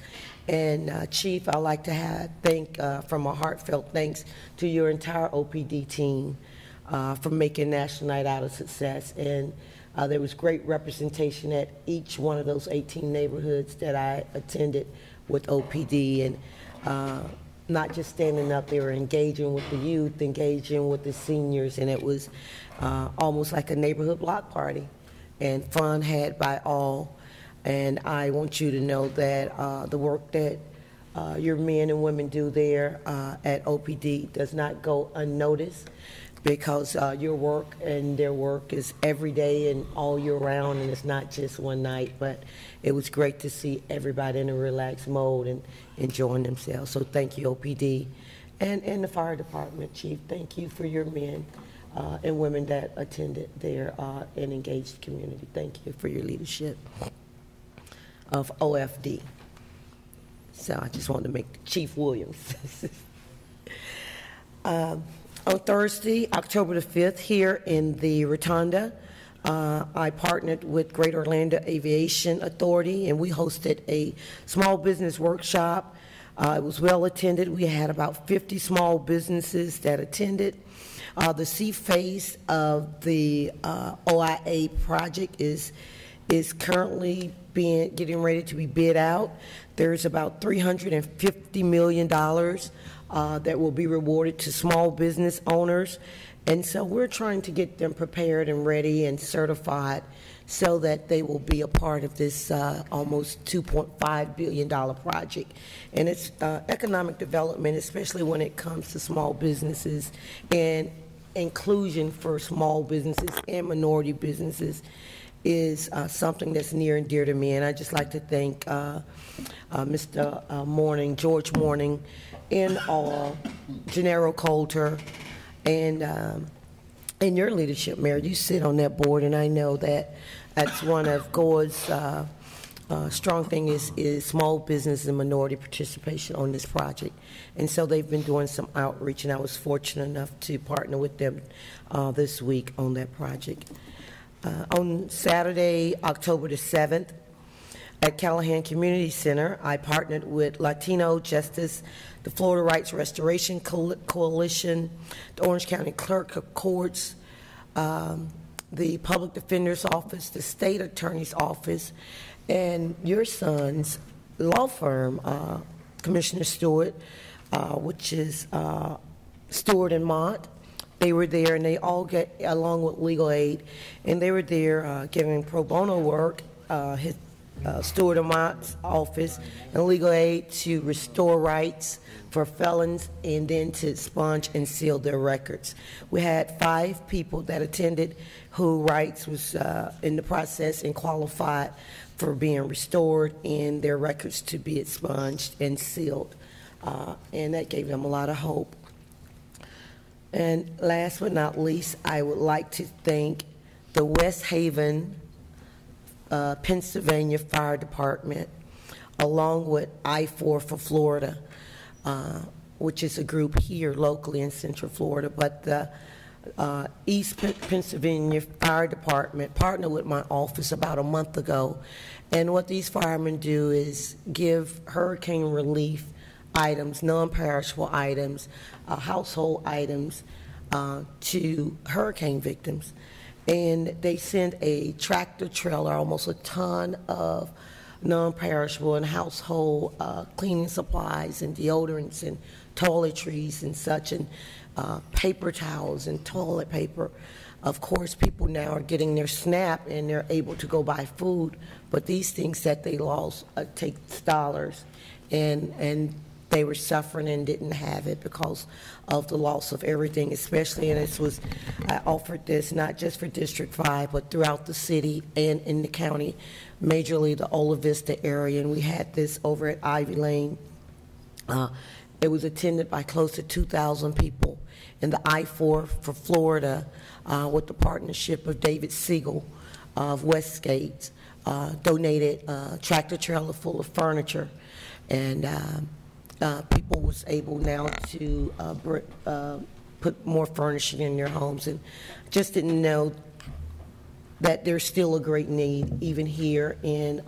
And Chief, I'd like to thank from a heartfelt thanks to your entire OPD team for making National Night Out a success. And there was great representation at each one of those 18 neighborhoods that I attended with OPD, and not just standing up there, engaging with the youth, engaging with the seniors, and it was almost like a neighborhood block party, and fun had by all. And I want you to know that the work that your men and women do there at OPD does not go unnoticed, because your work and their work is every day and all year round, and it's not just one night. But it was great to see everybody in a relaxed mode and enjoying themselves. So thank you, OPD, and the fire department, Chief. Thank you for your men and women that attended there and engaged the community. Thank you for your leadership of OFD. So I just wanted to make Chief Williams. On Thursday, October the 5th, here in the Rotunda, I partnered with Greater Orlando Aviation Authority, and we hosted a small business workshop. It was well attended. We had about 50 small businesses that attended. The C phase of the OIA project is currently getting ready to be bid out. There's about $350 million that will be rewarded to small business owners. And so we're trying to get them prepared and ready and certified so that they will be a part of this almost $2.5 billion project. And it's economic development, especially when it comes to small businesses and inclusion for small businesses and minority businesses is something that's near and dear to me. And I'd just like to thank Mr. Morning, George Morning, and all, Gennaro Coulter, and your leadership, Mayor. You sit on that board, and I know that that's one of GOA's strong thing is small business and minority participation on this project. And so they've been doing some outreach, and I was fortunate enough to partner with them this week on that project. On Saturday, October the 7th, at Callahan Community Center, I partnered with Latino Justice, the Florida Rights Restoration Coalition, the Orange County Clerk of Courts, the Public Defender's Office, the State Attorney's Office, and your son's law firm, Commissioner Stewart, which is Stewart and Mott. They were there, and they all get along with Legal Aid, and they were there giving pro bono work. Stewart and Mott's office and Legal Aid to restore rights for felons and then to expunge and seal their records. We had 5 people that attended whose rights was in the process and qualified for being restored and their records to be expunged and sealed. And that gave them a lot of hope. And last but not least, I would like to thank the West Haven, Pennsylvania Fire Department, along with I-4 for Florida, which is a group here locally in Central Florida. But the East Pennsylvania Fire Department partnered with my office about a month ago. And what these firemen do is give hurricane relief items, non-perishable items, household items to hurricane victims. And they sent a tractor trailer, almost a ton of non-perishable and household cleaning supplies and deodorants and toiletries and such, and paper towels and toilet paper. Of course, people now are getting their SNAP and they're able to go buy food, but these things that they lost takes dollars, and they were suffering and didn't have it because of the loss of everything, especially, and I offered this not just for District 5, but throughout the city and in the county, majorly the Ola Vista area, and we had this over at Ivy Lane. It was attended by close to 2,000 people, and the I-4 for Florida, with the partnership of David Siegel of Westgate, donated a tractor trailer full of furniture, and people was able now to put more furnishing in their homes, and just didn't know that there's still a great need even here in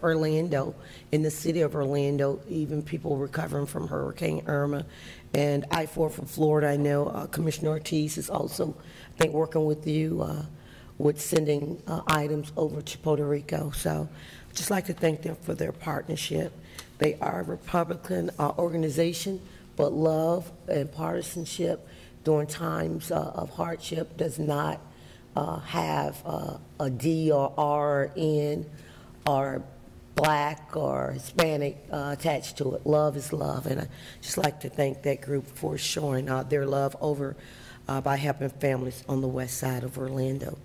Orlando, in the city of Orlando, even people recovering from Hurricane Irma And I-4 from Florida, I know Commissioner Ortiz is also, I think, working with you with sending items over to Puerto Rico. So I'd just like to thank them for their partnership. They are a Republican organization, but love and partisanship during times of hardship does not have a D or R in or Black or Hispanic attached to it. Love is love, and I just like to thank that group for showing their love over by helping families on the west side of Orlando.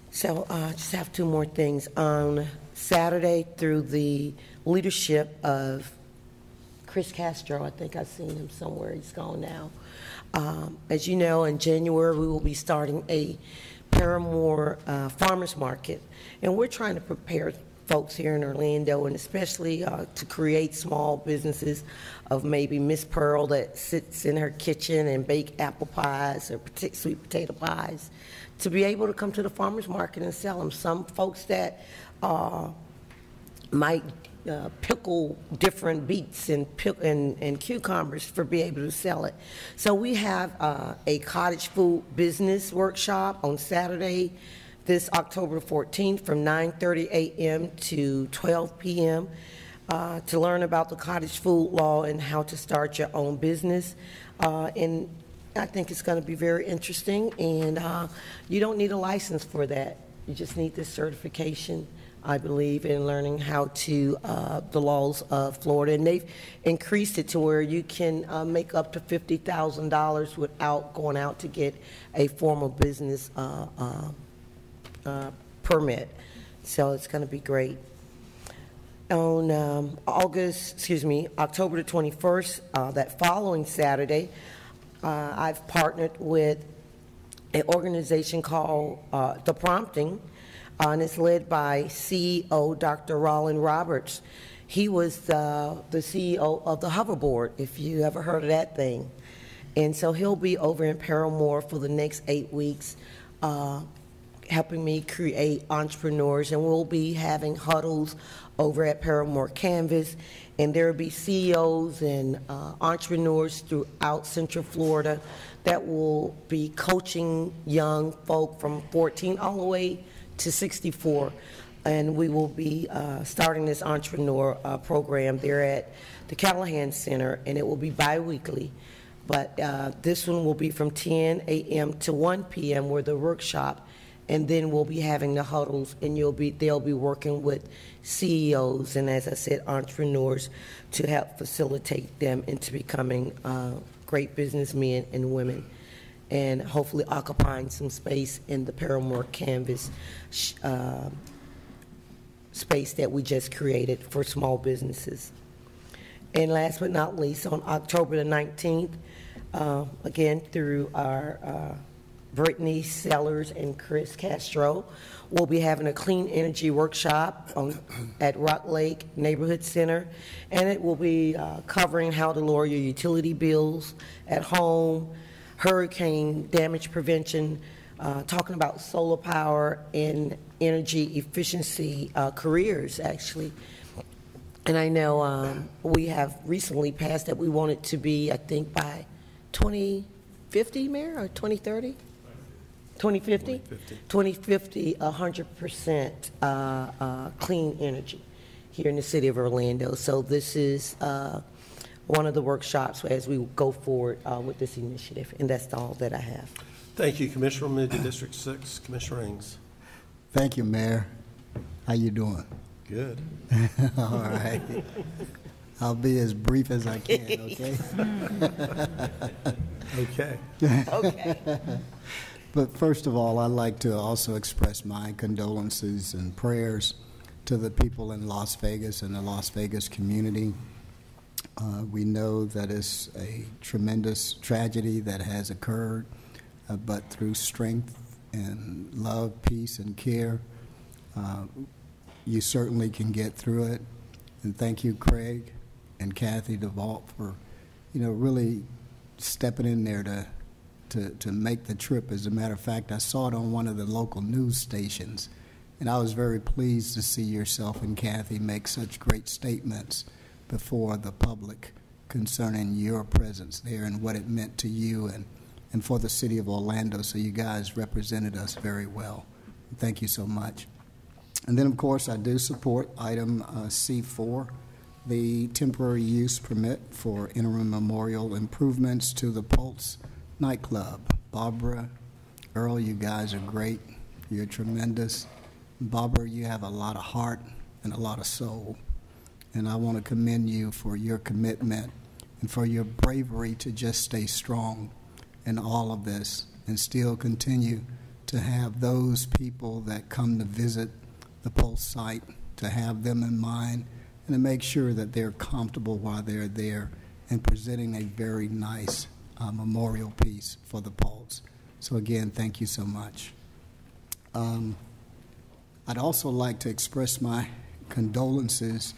So I just have two more things. On Saturday, through the leadership of Chris Castro, I think I've seen him somewhere, he's gone now. As you know, in January, we will be starting a Paramore Farmers Market, and we're trying to prepare folks here in Orlando, and especially to create small businesses of maybe Miss Pearl that sits in her kitchen and bake apple pies or sweet potato pies, to be able to come to the farmers market and sell them. Some folks that might pickle different beets and cucumbers for be able to sell it. So we have a cottage food business workshop on Saturday, this October 14th from 9:30 a.m. to 12 p.m. To learn about the cottage food law and how to start your own business. And I think it's going to be very interesting, and you don't need a license for that. You just need this certification, I believe, in learning how to, the laws of Florida. And they've increased it to where you can make up to $50,000 without going out to get a formal business permit. So it's going to be great. On October the 21st, that following Saturday, I've partnered with an organization called The Prompting, and it's led by CEO Dr. Rollin Roberts. He was the CEO of the Hoverboard, if you ever heard of that thing. And so he'll be over in Paramore for the next 8 weeks, helping me create entrepreneurs, and we'll be having huddles over at Paramore Canvas, and there will be CEOs and entrepreneurs throughout Central Florida that will be coaching young folk from 14 all the way to 64, and we will be starting this entrepreneur program there at the Callahan Center, and it will be bi-weekly. But this one will be from 10 a.m. to 1 p.m. where the workshop, and then we'll be having the huddles, and they'll be working with CEOs and, as I said, entrepreneurs to help facilitate them into becoming great businessmen and women, and hopefully occupying some space in the Paramore Canvas space that we just created for small businesses. And last but not least, on October the 19th, again, through our Brittany Sellers and Chris Castro, we'll be having a clean energy workshop at Rock Lake Neighborhood Center, and it will be covering how to lower your utility bills at home, hurricane damage prevention, talking about solar power and energy efficiency careers, actually. And I know we have recently passed that we want it to be, I think, by 2050, Mayor, or 2030? 2050? 2050, 100% clean energy here in the city of Orlando. So this is one of the workshops as we go forward with this initiative, and that's all that I have. Thank you, Commissioner. We'll move to District 6. Commissioner Ings. Thank you, Mayor. How you doing? Good. All right. I'll be as brief as I can, okay? Okay. Okay. But first of all, I'd like to also express my condolences and prayers to the people in Las Vegas and the Las Vegas community. We know that it's a tremendous tragedy that has occurred, but through strength and love, peace, and care, you certainly can get through it. And thank you, Craig and Kathy DeVault, for, really stepping in there to make the trip. As a matter of fact, I saw it on one of the local news stations, and I was very pleased to see yourself and Kathy make such great statements. before the public concerning your presence there and what it meant to you and for the city of Orlando. So you guys represented us very well. Thank you so much. And then, of course, I do support item C4, the temporary use permit for interim memorial improvements to the Pulse nightclub. Barbara, Earl, you guys are great. You're tremendous. Barbara, you have a lot of heart and a lot of soul. And I want to commend you for your commitment and for your bravery to just stay strong in all of this and still continue to have those people that come to visit the Pulse site, to have them in mind and to make sure that they're comfortable while they're there and presenting a very nice memorial piece for the Pulse. So again, thank you so much. I'd also like to express my condolences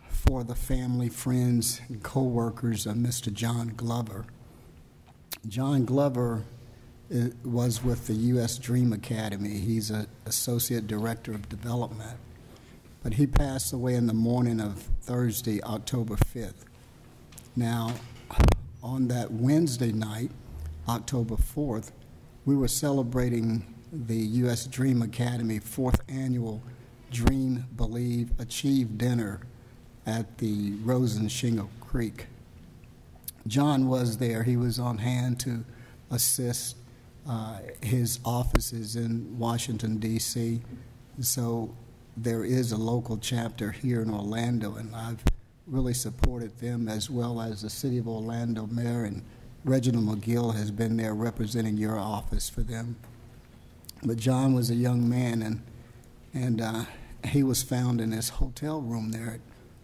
for the family, friends, and co-workers of Mr. John Glover. John Glover was with the U.S. Dream Academy. He's an associate director of development. But he passed away in the morning of Thursday, October 5th. Now, on that Wednesday night, October 4th, we were celebrating the U.S. Dream Academy 4th annual Dream, Believe, Achieve dinner at the Rosen Shingle Creek. John was there. He was on hand to assist his offices in Washington, D.C. So there is a local chapter here in Orlando, and I've really supported them, as well as the City of Orlando Mayor, and Reginald McGill has been there representing your office for them. But John was a young man, and he was found in his hotel room there at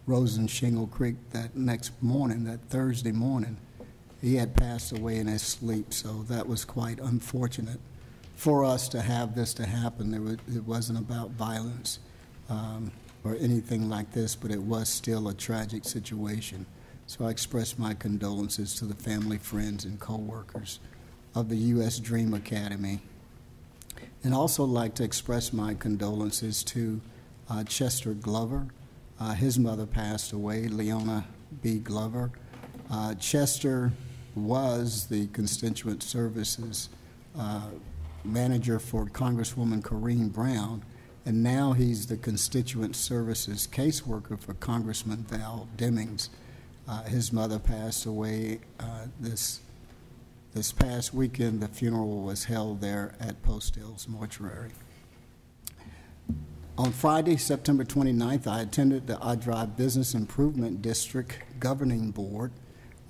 Rosen Shingle Creek that next morning, that Thursday morning. He had passed away in his sleep, so that was quite unfortunate for us to have this to happen. It wasn't about violence or anything like this, but it was still a tragic situation. So I express my condolences to the family, friends, and co-workers of the U.S. Dream Academy. And also like to express my condolences to Chester Glover. His mother passed away, Leona B. Glover. Chester was the constituent services manager for Congresswoman Corrine Brown, and now he's the constituent services caseworker for Congressman Val Demings. His mother passed away this past weekend. The funeral was held there at Post Hills Mortuary. On Friday, September 29th, I attended the iDrive Business Improvement District Governing Board,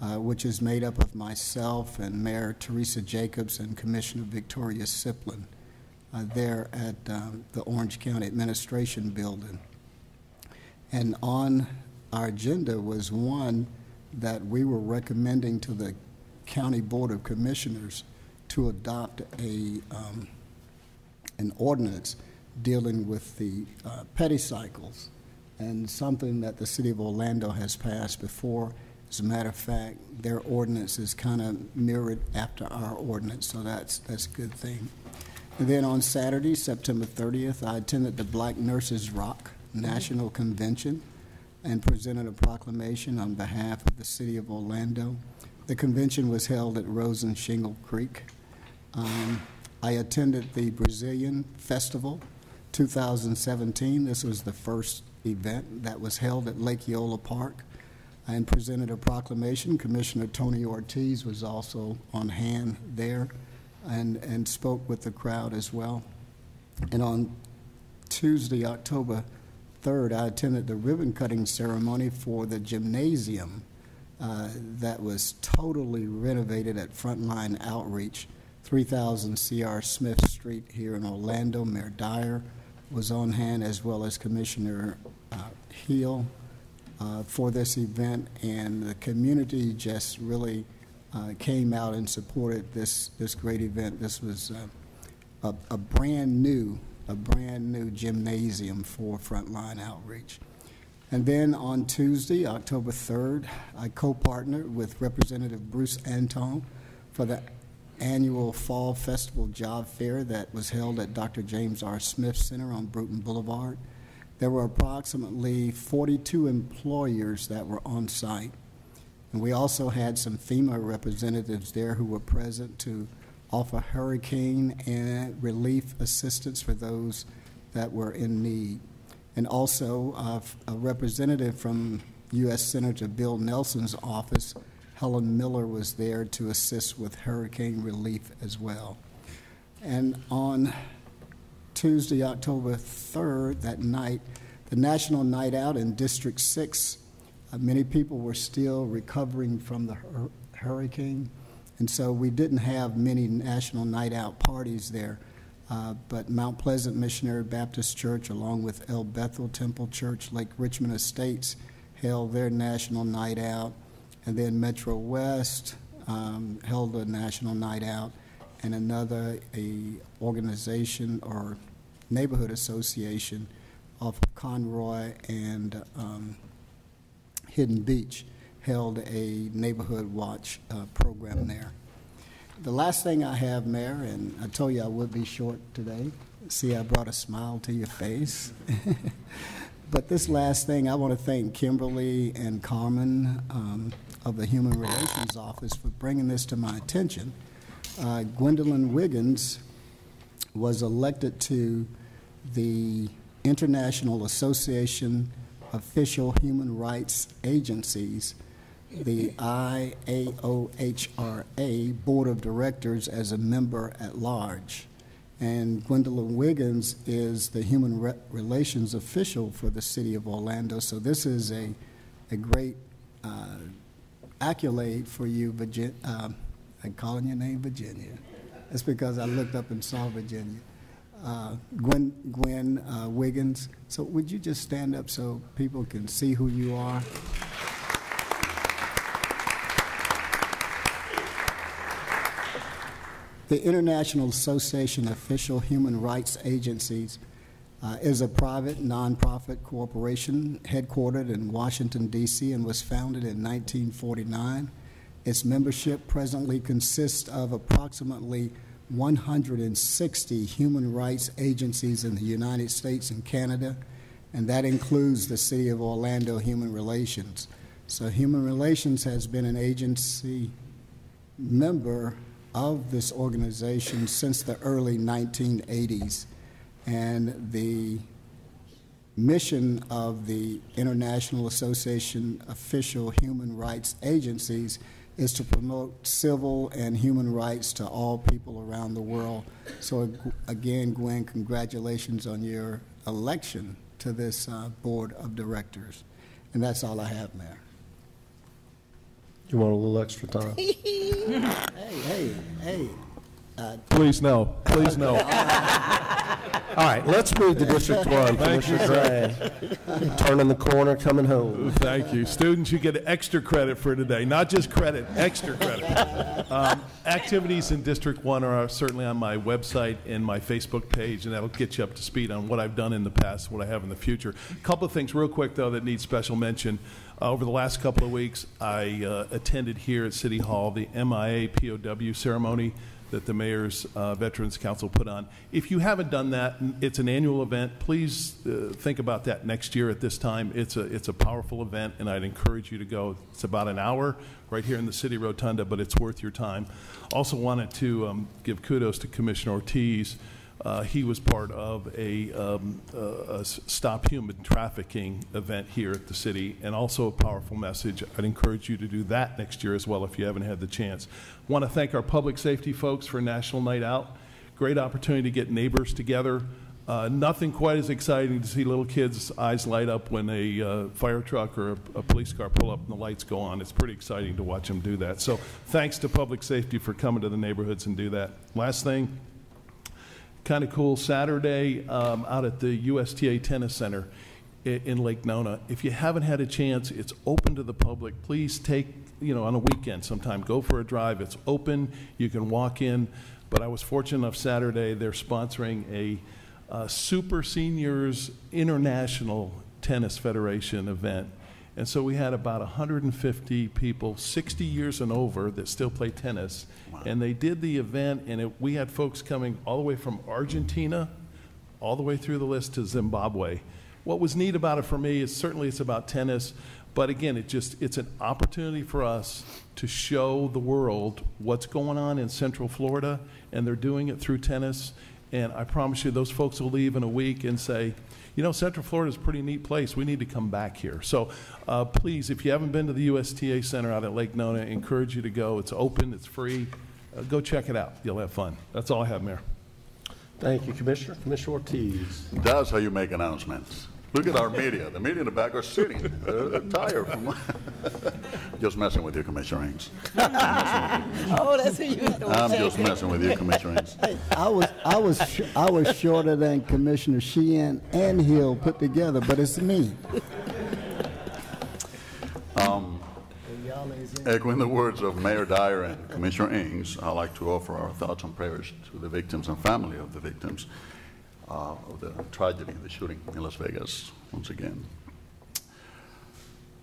which is made up of myself and Mayor Teresa Jacobs and Commissioner Victoria Siplin, there at the Orange County Administration Building. And on our agenda was one that we were recommending to the County Board of Commissioners to adopt an ordinance dealing with the pedicycles, and something that the City of Orlando has passed before. As a matter of fact, their ordinance is kind of mirrored after our ordinance, so that's a good thing. And then on Saturday, September 30th, I attended the Black Nurses Rock National Convention and presented a proclamation on behalf of the City of Orlando. The convention was held at Rosen Shingle Creek. I attended the Brazilian Festival 2017. This was the first event that was held at Lake Eola Park, and presented a proclamation. Commissioner Tony Ortiz was also on hand there and spoke with the crowd as well. And on Tuesday, October 3rd, I attended the ribbon cutting ceremony for the gymnasium that was totally renovated at Frontline Outreach, 3000 C.R. Smith Street here in Orlando. Mayor Dyer was on hand, as well as Commissioner Heel, for this event, and the community just really came out and supported this great event. This was a brand new gymnasium for Frontline Outreach. And then on Tuesday, October 3rd, I co-partnered with Representative Bruce Anton for the annual Fall Festival Job Fair that was held at Dr. James R. Smith Center on Bruton Boulevard. there were approximately 42 employers that were on site. And we also had some FEMA representatives there who were present to offer hurricane and relief assistance for those that were in need. And also a representative from U.S. Senator Bill Nelson's office, Helen Miller, was there to assist with hurricane relief as well. And on Tuesday, October 3rd, that night, the National Night Out in District 6, many people were still recovering from the hurricane, and so we didn't have many National Night Out parties there. But Mount Pleasant Missionary Baptist Church, along with El Bethel Temple Church, Lake Richmond Estates, held their National Night Out, and then Metro West held a National Night Out, and another organization or neighborhood association of Conroy and Hidden Beach held a neighborhood watch program there. The last thing I have, Mayor, and I told you I would be short today. See, I brought a smile to your face. But this last thing, I want to thank Kimberly and Carmen of the Human Relations Office for bringing this to my attention. Gwendolyn Wiggins was elected to the International Association of Official Human Rights Agencies, the IAOHRA Board of Directors, as a member at large. And Gwendolyn Wiggins is the Human Relations Official for the City of Orlando. So this is a great accolade for you, Virginia. I'm calling your name Virginia. That's because I looked up and saw Virginia. Gwen Wiggins. So would you just stand up so people can see who you are? The International Association of Official Human Rights Agencies is a private, nonprofit corporation headquartered in Washington, D.C., and was founded in 1949. Its membership presently consists of approximately 160 human rights agencies in the United States and Canada, and that includes the City of Orlando Human Relations. So Human Relations has been an agency member of this organization since the early 1980s, and the mission of the International Association of Official Human Rights Agencies is to promote civil and human rights to all people around the world. So again, Gwen, congratulations on your election to this board of directors. And that's all I have, Mayor. You want a little extra time? Hey. Please no. Please no. All right, let's move to District 1. Commissioner Gray, turning the corner, coming home. Thank you. Students, you get extra credit for today. Not just credit, extra credit. Activities in District 1 are certainly on my website and my Facebook page, and that'll get you up to speed on what I've done in the past, what I have in the future. A couple of things real quick, though, that need special mention. Over the last couple of weeks, I attended here at City Hall the MIA POW ceremony that the Mayor's Veterans Council put on. If you haven't done that, it's an annual event. Please think about that next year at this time. It's a powerful event, and I'd encourage you to go. It's about an hour right here in the City Rotunda, but it's worth your time. Also wanted to give kudos to Commissioner Ortiz. He was part of a Stop Human Trafficking event here at the city, and also a powerful message. I'd encourage you to do that next year as well if you haven't had the chance. Want to thank our public safety folks for National Night Out. Great opportunity to get neighbors together. Nothing quite as exciting to see little kids' eyes light up when a fire truck or a police car pull up and the lights go on. It's pretty exciting to watch them do that. So thanks to public safety for coming to the neighborhoods and do that. Last thing, kind of cool, Saturday out at the USTA Tennis Center in Lake Nona. If you haven't had a chance, it's open to the public. Please take, on a weekend sometime, go for a drive. It's open. You can walk in. But I was fortunate enough Saturday, they're sponsoring a Super Seniors International Tennis Federation event. And so we had about 150 people, 60 years and over, that still play tennis. Wow. And they did the event, and we had folks coming all the way from Argentina, all the way through the list to Zimbabwe. what was neat about it for me is certainly it's about tennis, but again, it's an opportunity for us to show the world what's going on in Central Florida, and they're doing it through tennis. And I promise you, those folks will leave in a week and say, you know, Central Florida is a pretty neat place. We need to come back here. So please, if you haven't been to the USTA Center out at Lake Nona, I encourage you to go. It's open, it's free. Go check it out. You'll have fun. That's all I have, Mayor. Thank you, Commissioner. Commissioner Ortiz. That's how you make announcements. Look at our media. The media in the back are sitting. They're tired from. Just messing with you, Commissioner Ings. Oh, that's who you I'm just messing with you, Commissioner Ings. Hey, I was shorter than Commissioner Sheehan and Hill put together, but it's me. Echoing the words of Mayor Dyer and Commissioner Ings, I'd like to offer our thoughts and prayers to the victims and family of the victims of the tragedy, the shooting in Las Vegas once again.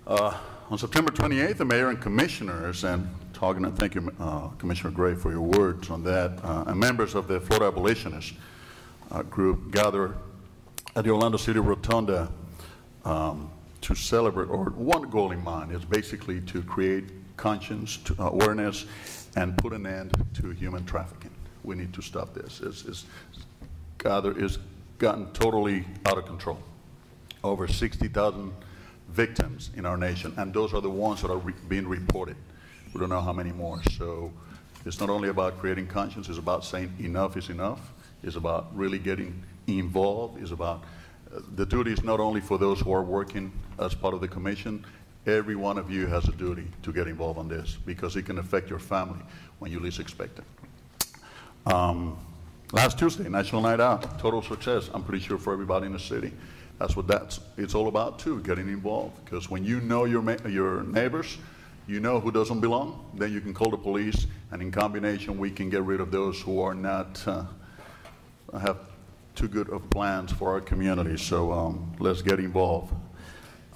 On September 28th, the mayor and commissioners, and thank you, Commissioner Gray, for your words on that, and members of the Florida Abolitionist group gathered at the Orlando City Rotunda to celebrate, or one goal in mind is basically to create conscience, awareness, and put an end to human trafficking. We need to stop this. It's gotten totally out of control. Over 60,000 victims in our nation, and those are the ones that are being reported. We don't know how many more. So it's not only about creating conscience, it's about saying enough is enough. It's about really getting involved. It's about the duty is not only for those who are working as part of the commission. Every one of you has a duty to get involved on this, because it can affect your family when you least expect it. Last Tuesday, National Night Out, total success, I'm pretty sure, for everybody in the city. That's what it's all about too, getting involved. Because when you know your neighbors, you know who doesn't belong, then you can call the police, and in combination we can get rid of those who are not, have too good of plans for our community. So let's get involved.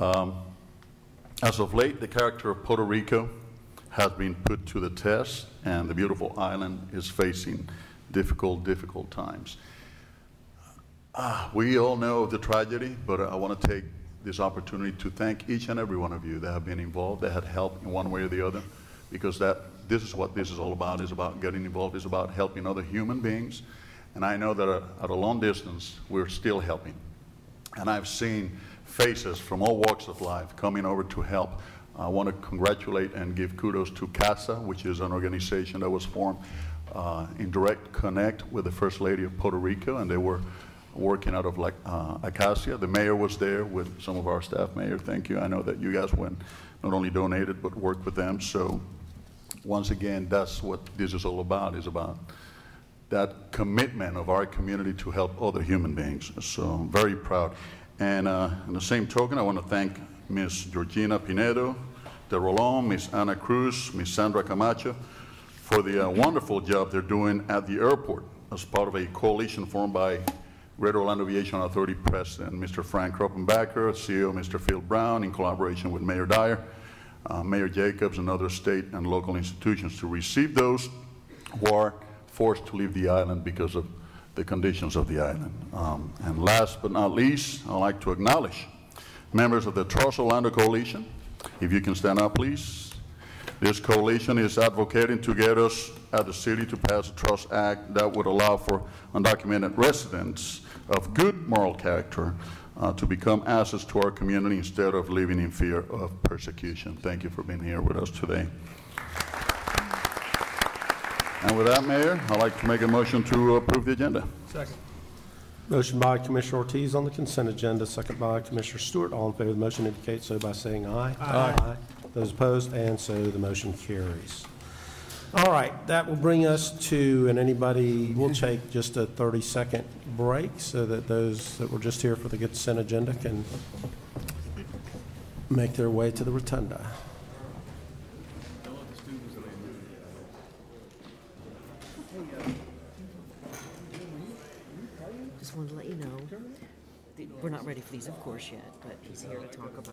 As of late, the character of Puerto Rico has been put to the test, and the beautiful island is facing difficult times. We all know the tragedy, but I want to take this opportunity to thank each and every one of you that have been involved, that had helped in one way or the other, because this is what this is all about. It's about getting involved. It's about helping other human beings. And I know that at a long distance, we're still helping. And I've seen faces from all walks of life coming over to help. I want to congratulate and give kudos to CASA, which is an organization that was formed in direct connect with the First Lady of Puerto Rico, and they were working out of Acacia. The mayor was there with some of our staff. Mayor, thank you. I know that you guys went, not only donated, but worked with them. So once again, that's what this is all about, is about that commitment of our community to help other human beings. So I'm very proud. And in the same token, I want to thank Ms. Georgina Pinedo de Rolón, Ms. Ana Cruz, Ms. Sandra Camacho for the wonderful job they're doing at the airport as part of a coalition formed by Greater Orlando Aviation Authority President Mr. Frank Kroppenbacher, CEO Mr. Phil Brown, in collaboration with Mayor Dyer, Mayor Jacobs, and other state and local institutions to receive those who are forced to leave the island because of the conditions of the island. And last but not least, I'd like to acknowledge members of the Trust Orlando Coalition. If you can stand up, please. This coalition is advocating to get us at the city to pass a Trust Act that would allow for undocumented residents of good moral character to become assets to our community instead of living in fear of persecution. Thank you for being here with us today. And with that, Mayor, I'd like to make a motion to approve the agenda. Second. Motion by Commissioner Ortiz on the consent agenda, second by Commissioner Stewart. All in favor of the motion indicate so by saying aye. Aye. Those opposed, and so the motion carries. All right, that will bring us to, and anybody, we'll take just a 30-second break so that those that were just here for the consent agenda can make their way to the rotunda. Just wanted to let you know, we're not ready for these, of course, yet, but he's here to talk about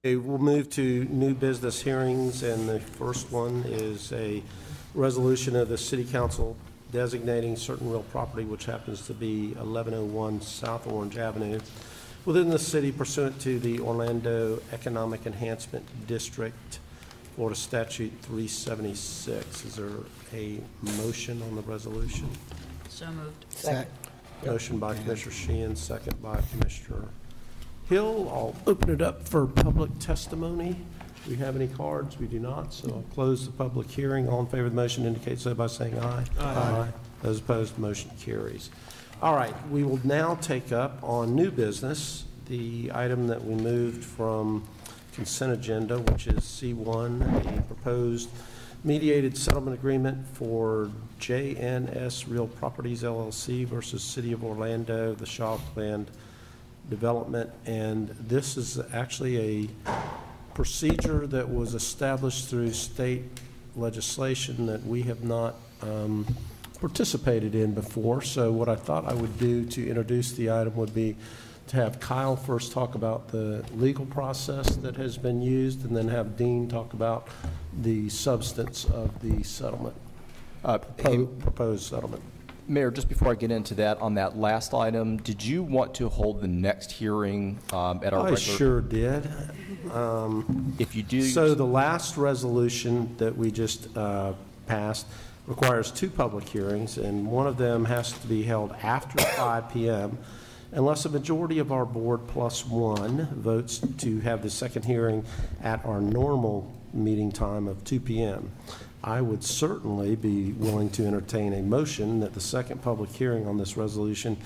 Okay, we'll move to new business hearings, and the first one is a resolution of the City Council designating certain real property, which happens to be 1101 South Orange Avenue, within the city pursuant to the Orlando Economic Enhancement District, Florida Statute 376. Is there a motion on the resolution? So moved. Second. Motion by Commissioner Sheehan, second by Commissioner Hill. I'll open it up for public testimony. Do we have any cards? We do not, so I'll close the public hearing. All in favor of the motion indicate so by saying aye. Aye. Those opposed, the motion carries. All right, we will now take up on new business the item that we moved from consent agenda, which is C1, a proposed mediated settlement agreement for JNS Real Properties LLC versus City of Orlando, the Shaw Land Development. And this is actually a procedure that was established through state legislation that we have not participated in before. So what I thought I would do to introduce the item would be to have Kyle first talk about the legal process that has been used, and then have Dean talk about the substance of the settlement, proposed settlement. Mayor, just before I get into that, on that last item, did you want to hold the next hearing at our regular? I sure did. If you do. So the last resolution that we just passed requires 2 public hearings, and one of them has to be held after 5 p.m. unless a majority of our board plus 1 votes to have the second hearing at our normal meeting time of 2 p.m. I would certainly be willing to entertain a motion that the second public hearing on this resolution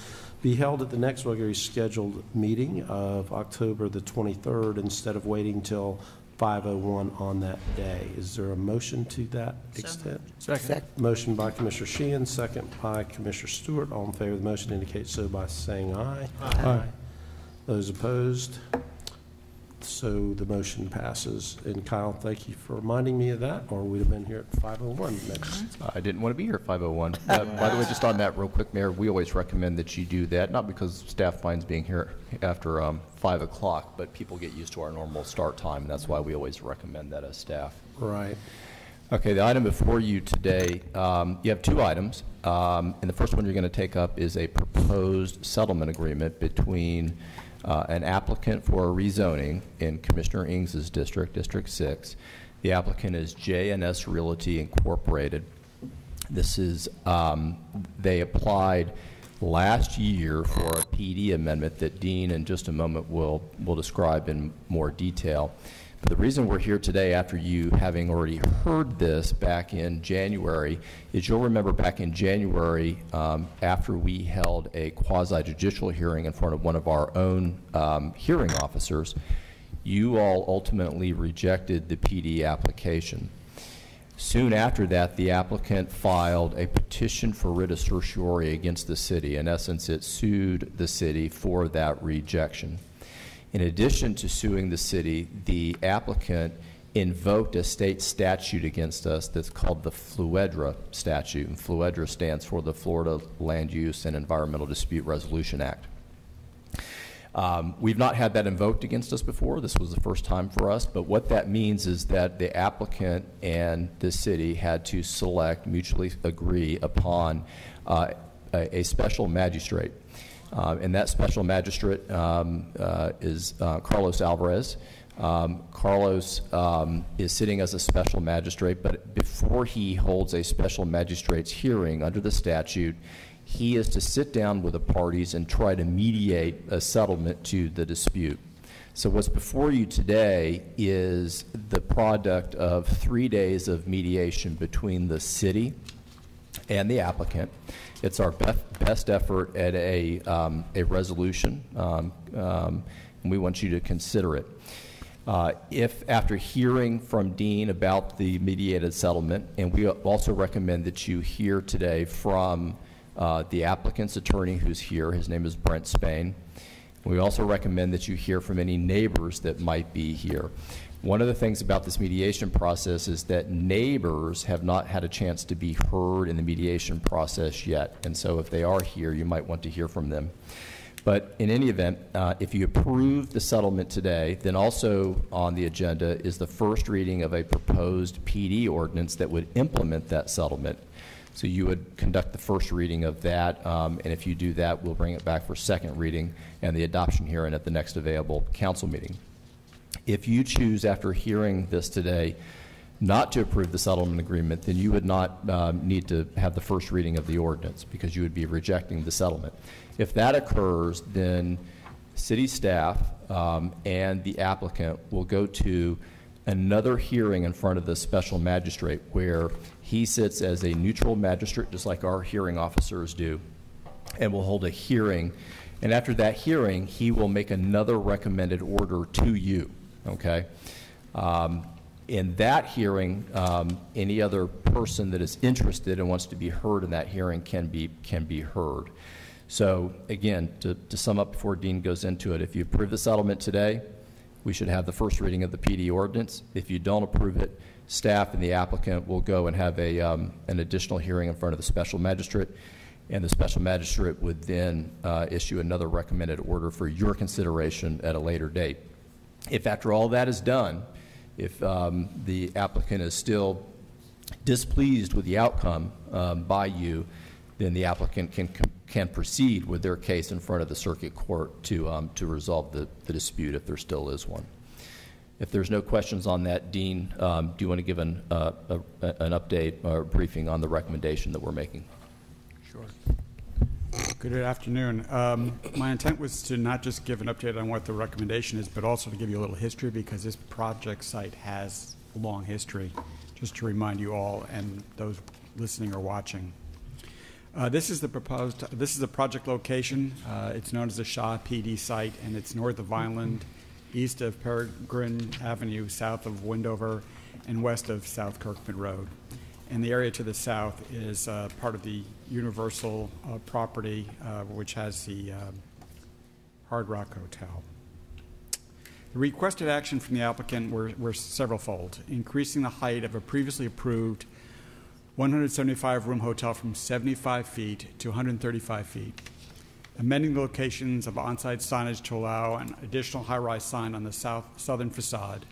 be held at the next regularly scheduled meeting of October the 23rd instead of waiting till 5:01 on that day. Is there a motion to that extent? Second. Motion by Commissioner Sheehan, second by Commissioner Stewart. All in favor of the motion indicate so by saying aye. Aye. Those opposed? So the motion passes. And Kyle, thank you for reminding me of that, or we'd have been here at 5:01 next. I didn't want to be here at 5:01. By the way, just on that real quick, Mayor, we always recommend that you do that, not because staff finds being here after 5 o'clock, but people get used to our normal start time, and that's why we always recommend that as staff. Right. Okay, the item before you today, you have 2 items, and the first one you're going to take up is a proposed settlement agreement between an applicant for a rezoning in Commissioner Ings's district, District 6. The applicant is JNS Realty Incorporated. This is, they applied last year for a PD amendment that Dean in just a moment will describe in more detail. But the reason we're here today, after you having already heard this back in January, is you'll remember back in January, after we held a quasi-judicial hearing in front of one of our own hearing officers, you all ultimately rejected the PD application. Soon after that, the applicant filed a petition for writ of certiorari against the city. In essence, it sued the city for that rejection. In addition to suing the city, the applicant invoked a state statute against us that's called the FLUEDRA statute, and FLUEDRA stands for the Florida Land Use and Environmental Dispute Resolution Act. We've not had that invoked against us before. This was the first time for us, but what that means is that the applicant and the city had to mutually agree upon a special magistrate. And that special magistrate is Carlos Alvarez. Carlos is sitting as a special magistrate, but before he holds a special magistrate's hearing under the statute, he is to sit down with the parties and try to mediate a settlement to the dispute. So what's before you today is the product of 3 days of mediation between the city and the applicant. It's our best effort at a resolution, and we want you to consider it. If after hearing from Dean about the mediated settlement, and we also recommend that you hear today from the applicant's attorney who's here, his name is Brent Spain. We also recommend that you hear from any neighbors that might be here. One of the things about this mediation process is that neighbors have not had a chance to be heard in the mediation process yet, and so if they are here, you might want to hear from them. But in any event, if you approve the settlement today, then also on the agenda is the first reading of a proposed PD ordinance that would implement that settlement. So you would conduct the first reading of that, and if you do that, we'll bring it back for second reading and the adoption hearing at the next available council meeting. If you choose, after hearing this today, not to approve the settlement agreement, then you would not need to have the first reading of the ordinance because you would be rejecting the settlement. If that occurs, then city staff and the applicant will go to another hearing in front of the special magistrate where he sits as a neutral magistrate, just like our hearing officers do, and will hold a hearing. And after that hearing, he will make another recommended order to you, okay? In that hearing, any other person that is interested and wants to be heard in that hearing can be heard. So again, to sum up before Dean goes into it, if you approve the settlement today, we should have the first reading of the PD ordinance. If you don't approve it, staff and the applicant will go and have an additional hearing in front of the special magistrate, and the special magistrate would then issue another recommended order for your consideration at a later date. If after all that is done, if the applicant is still displeased with the outcome by you, then the applicant can proceed with their case in front of the circuit court to resolve the dispute if there still is one. If there's no questions on that, Dean, do you want to give an update or briefing on the recommendation that we're making? Sure. Good afternoon. My intent was to not just give an update on what the recommendation is, but also to give you a little history because this project site has a long history, just to remind you all and those listening or watching. This is the project location. It's known as the Shaw PD site, and it's north of Vineland, east of Peregrine Avenue, south of Wendover, and west of South Kirkman Road. And the area to the south is part of the Universal property, which has the Hard Rock Hotel. The requested action from the applicant were several-fold: increasing the height of a previously approved 175-room hotel from 75 feet to 135 feet, amending the locations of on-site signage to allow an additional high-rise sign on the southern facade,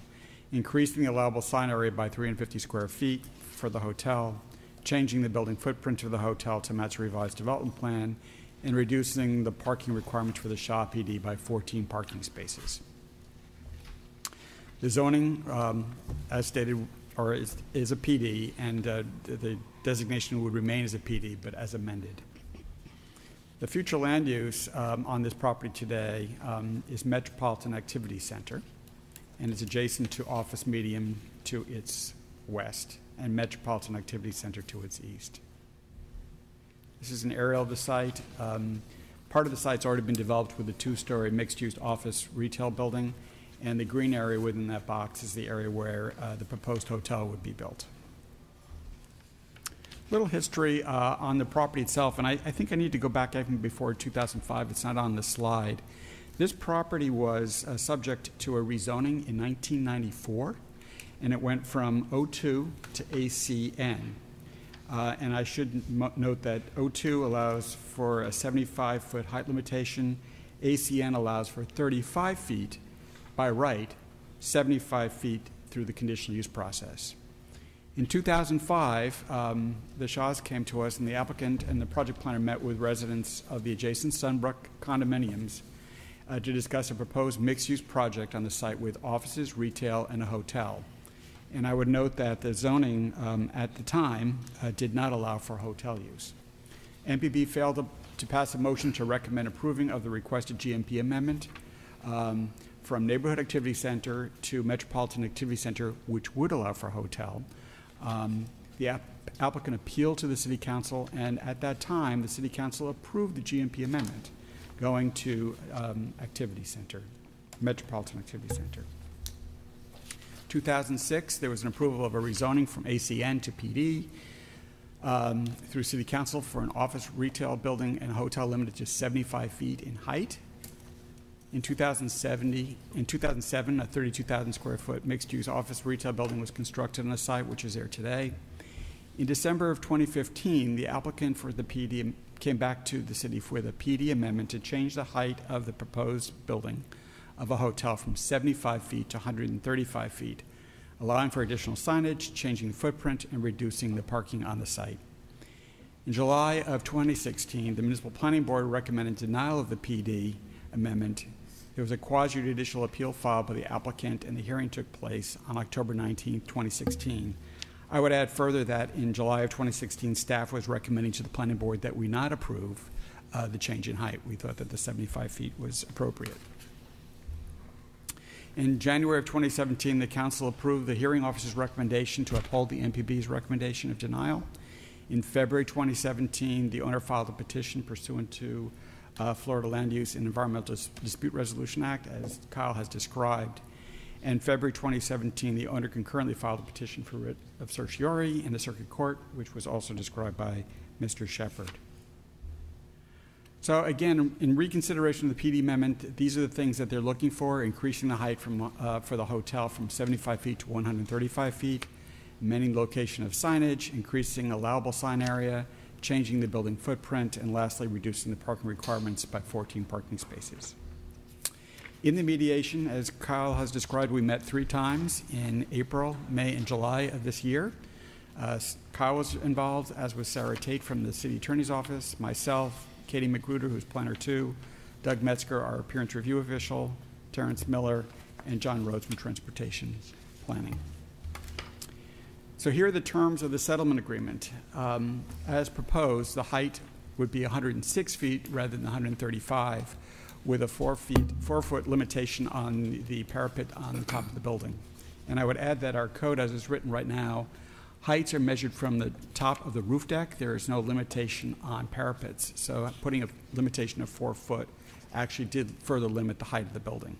increasing the allowable sign area by 350 square feet for the hotel, changing the building footprint of the hotel to match the revised development plan, and reducing the parking requirements for the Shaw PD by 14 parking spaces. The zoning, as stated, is a PD, and the designation would remain as a PD, but as amended. The future land use on this property today is Metropolitan Activity Center, and it's adjacent to Office Medium to its west and Metropolitan Activity Center to its east. This is an aerial of the site. Part of the site's already been developed with a two-story mixed-use office retail building, and the green area within that box is the area where the proposed hotel would be built. Little history on the property itself, and I think I need to go back even before 2005. It's not on the slide. This property was subject to a rezoning in 1994, and it went from O2 to ACN. And I should note that O2 allows for a 75-foot height limitation. ACN allows for 35 feet by right, 75 feet through the conditional use process. In 2005, the Shaws came to us, and the applicant and the project planner met with residents of the adjacent Sunbrook condominiums to discuss a proposed mixed-use project on the site with offices, retail, and a hotel. And I would note that the zoning at the time did not allow for hotel use. MPB failed to pass a motion to recommend approving of the requested GMP amendment from Neighborhood Activity Center to Metropolitan Activity Center, which would allow for a hotel. The applicant appealed to the City Council, and at that time, the City Council approved the GMP amendment going to Activity Center, Metropolitan Activity Center. 2006, there was an approval of a rezoning from ACN to PD through City Council for an office retail building and a hotel limited to 75 feet in height. In 2007, a 32,000 square foot mixed-use office retail building was constructed on the site, which is there today. In December of 2015, the applicant for the PD came back to the city with a PD amendment to change the height of the proposed building of a hotel from 75 feet to 135 feet, allowing for additional signage, changing the footprint, and reducing the parking on the site. In July of 2016, the Municipal Planning Board recommended denial of the PD amendment. There was a quasi-judicial appeal filed by the applicant, and the hearing took place on October 19, 2016. I would add further that in July of 2016, staff was recommending to the Planning Board that we not approve the change in height. We thought that the 75 feet was appropriate. In January of 2017, the Council approved the hearing officer's recommendation to uphold the MPB's recommendation of denial. In February 2017, the owner filed a petition pursuant to Florida Land Use and Environmental Dispute Resolution Act, as Kyle has described. And February 2017, the owner concurrently filed a petition for writ of certiorari in the Circuit Court, which was also described by Mr. Shepard. So again, in reconsideration of the PD amendment, these are the things that they're looking for: increasing the height for the hotel from 75 feet to 135 feet, amending location of signage, increasing allowable sign area, changing the building footprint, and lastly, reducing the parking requirements by 14 parking spaces. In the mediation, as Kyle has described, we met 3 times in April, May, and July of this year. Kyle was involved, as was Sarah Tate from the City Attorney's Office, myself, Katie McGruder, who's Planner 2, Doug Metzger, our Appearance Review Official, Terrence Miller, and John Rhodes from Transportation Planning. So here are the terms of the settlement agreement. As proposed, the height would be 106 feet rather than 135, with a 4-foot limitation on the parapet on the top of the building. And I would add that our code, as is written right now, heights are measured from the top of the roof deck. There is no limitation on parapets. So putting a limitation of 4 foot actually did further limit the height of the building.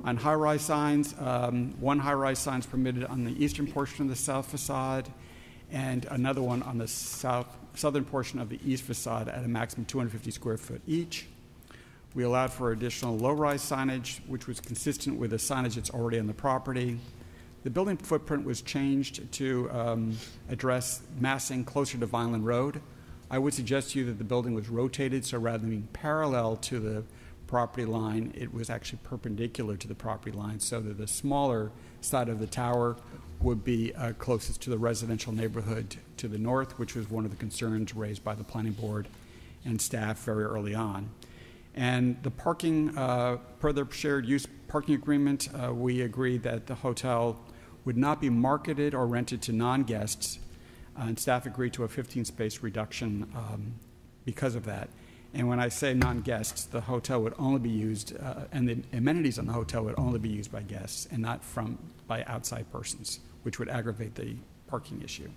On high-rise signs, 1 high-rise sign is permitted on the eastern portion of the south facade, and another one on the southern portion of the east facade at a maximum 250 square foot each. We allowed for additional low-rise signage, which was consistent with the signage that's already on the property. The building footprint was changed to address massing closer to Vineland Road. I would suggest to you that the building was rotated, so rather than being parallel to the property line, it was actually perpendicular to the property line, so that the smaller side of the tower would be closest to the residential neighborhood to the north, which was one of the concerns raised by the Planning Board and staff very early on. And the parking, per the shared use parking agreement, we agreed that the hotel would not be marketed or rented to non-guests, and staff agreed to a 15-space reduction because of that. And when I say non-guests, the hotel would only be used, and the amenities on the hotel would only be used by guests and not by outside persons, which would aggravate the parking issue.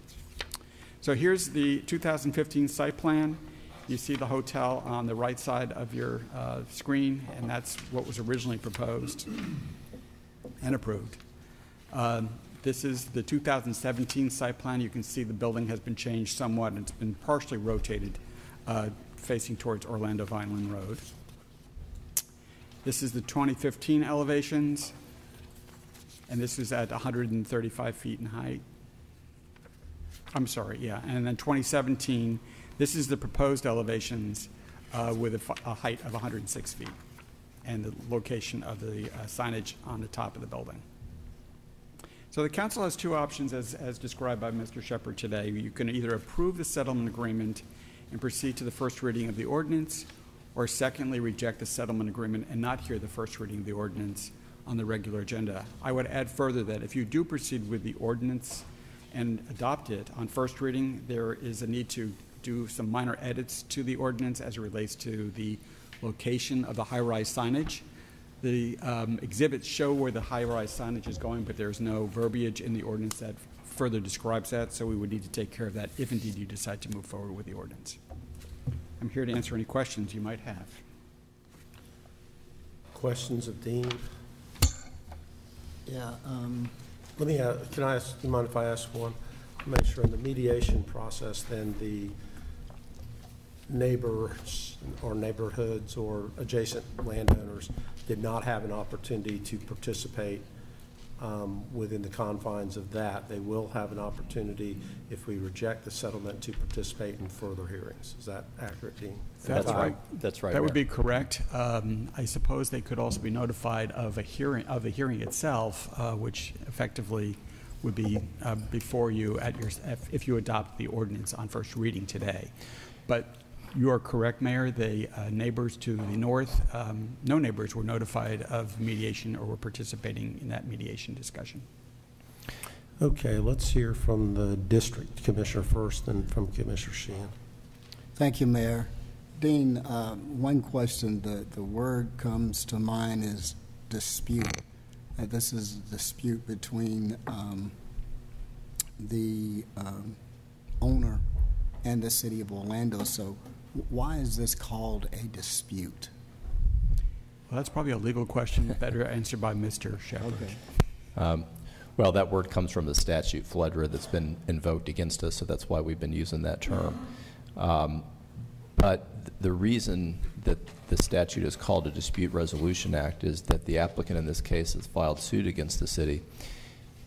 So here's the 2015 site plan. You see the hotel on the right side of your screen, and that's what was originally proposed and approved. This is the 2017 site plan. You can see the building has been changed somewhat, and it's been partially rotated facing towards Orlando Vineland Road. This is the 2015 elevations, and this is at 135 feet in height. I'm sorry, yeah. And then 2017, this is the proposed elevations with a height of 106 feet and the location of the signage on the top of the building. So the council has 2 options as described by Mr. Shepard today. You can either approve the settlement agreement and proceed to the first reading of the ordinance, or secondly, reject the settlement agreement and not hear the first reading of the ordinance on the regular agenda. I would add further that if you do proceed with the ordinance and adopt it on first reading, there is a need to do some minor edits to the ordinance as it relates to the location of the high-rise signage. The exhibits show where the high-rise signage is going, but there's no verbiage in the ordinance that further describes that, so we would need to take care of that if indeed you decide to move forward with the ordinance. I'm here to answer any questions you might have. Questions of Dean? Yeah. Let me, can I ask, do you mind if I ask one? Make sure in the mediation process, then the neighbors or neighborhoods or adjacent landowners did not have an opportunity to participate within the confines of that, they will have an opportunity, if we reject the settlement, to participate in further hearings. Is that accurate, Dean? That's right. That's right. That would Mayor. be correct. I suppose they could also be notified of the hearing itself, which effectively would be before you if you adopt the ordinance on first reading today. But you are correct, Mayor. The neighbors to the north, no neighbors were notified of mediation or were participating in that mediation discussion. Okay, let's hear from the district commissioner first, and from Commissioner Sheehan. Thank you, Mayor. Dean, one question. The word comes to mind is dispute. This is a dispute between the owner and the city of Orlando. So why is this called a dispute? Well, that's probably a legal question better answered by Mr. Shepherd. Okay. Well, that word comes from the statute, FLEDRA, that's been invoked against us, so that's why we've been using that term. But the reason that the statute is called a Dispute Resolution Act is that the applicant in this case has filed suit against the city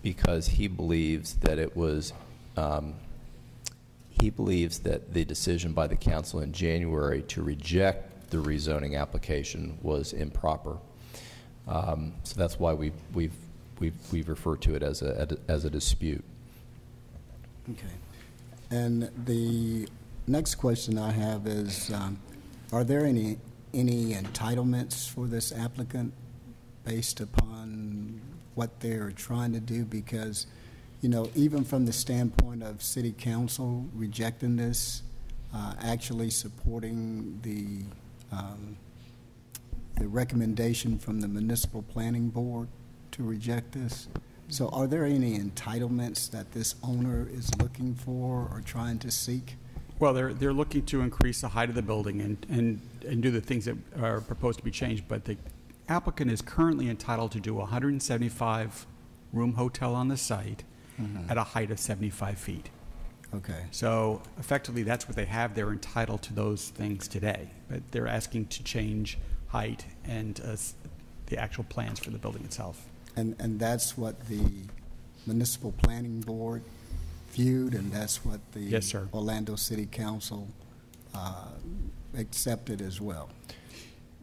because he believes that it was he believes that the decision by the council in January to reject the rezoning application was improper. So that's why we've referred to it as a dispute. Okay. And the next question I have is, are there any entitlements for this applicant based upon what they're trying to do? Because, you know, even from the standpoint of city council rejecting this, actually supporting the recommendation from the municipal planning board to reject this. So are there any entitlements that this owner is looking for or trying to seek? Well, they're looking to increase the height of the building and do the things that are proposed to be changed, but the applicant is currently entitled to do a 175-room hotel on the site at a height of 75 feet. Okay. So effectively, that's what they have. They're entitled to those things today, but they're asking to change height and the actual plans for the building itself. And that's what the municipal planning board viewed, and that's what the yes, sir. Orlando City Council accepted as well.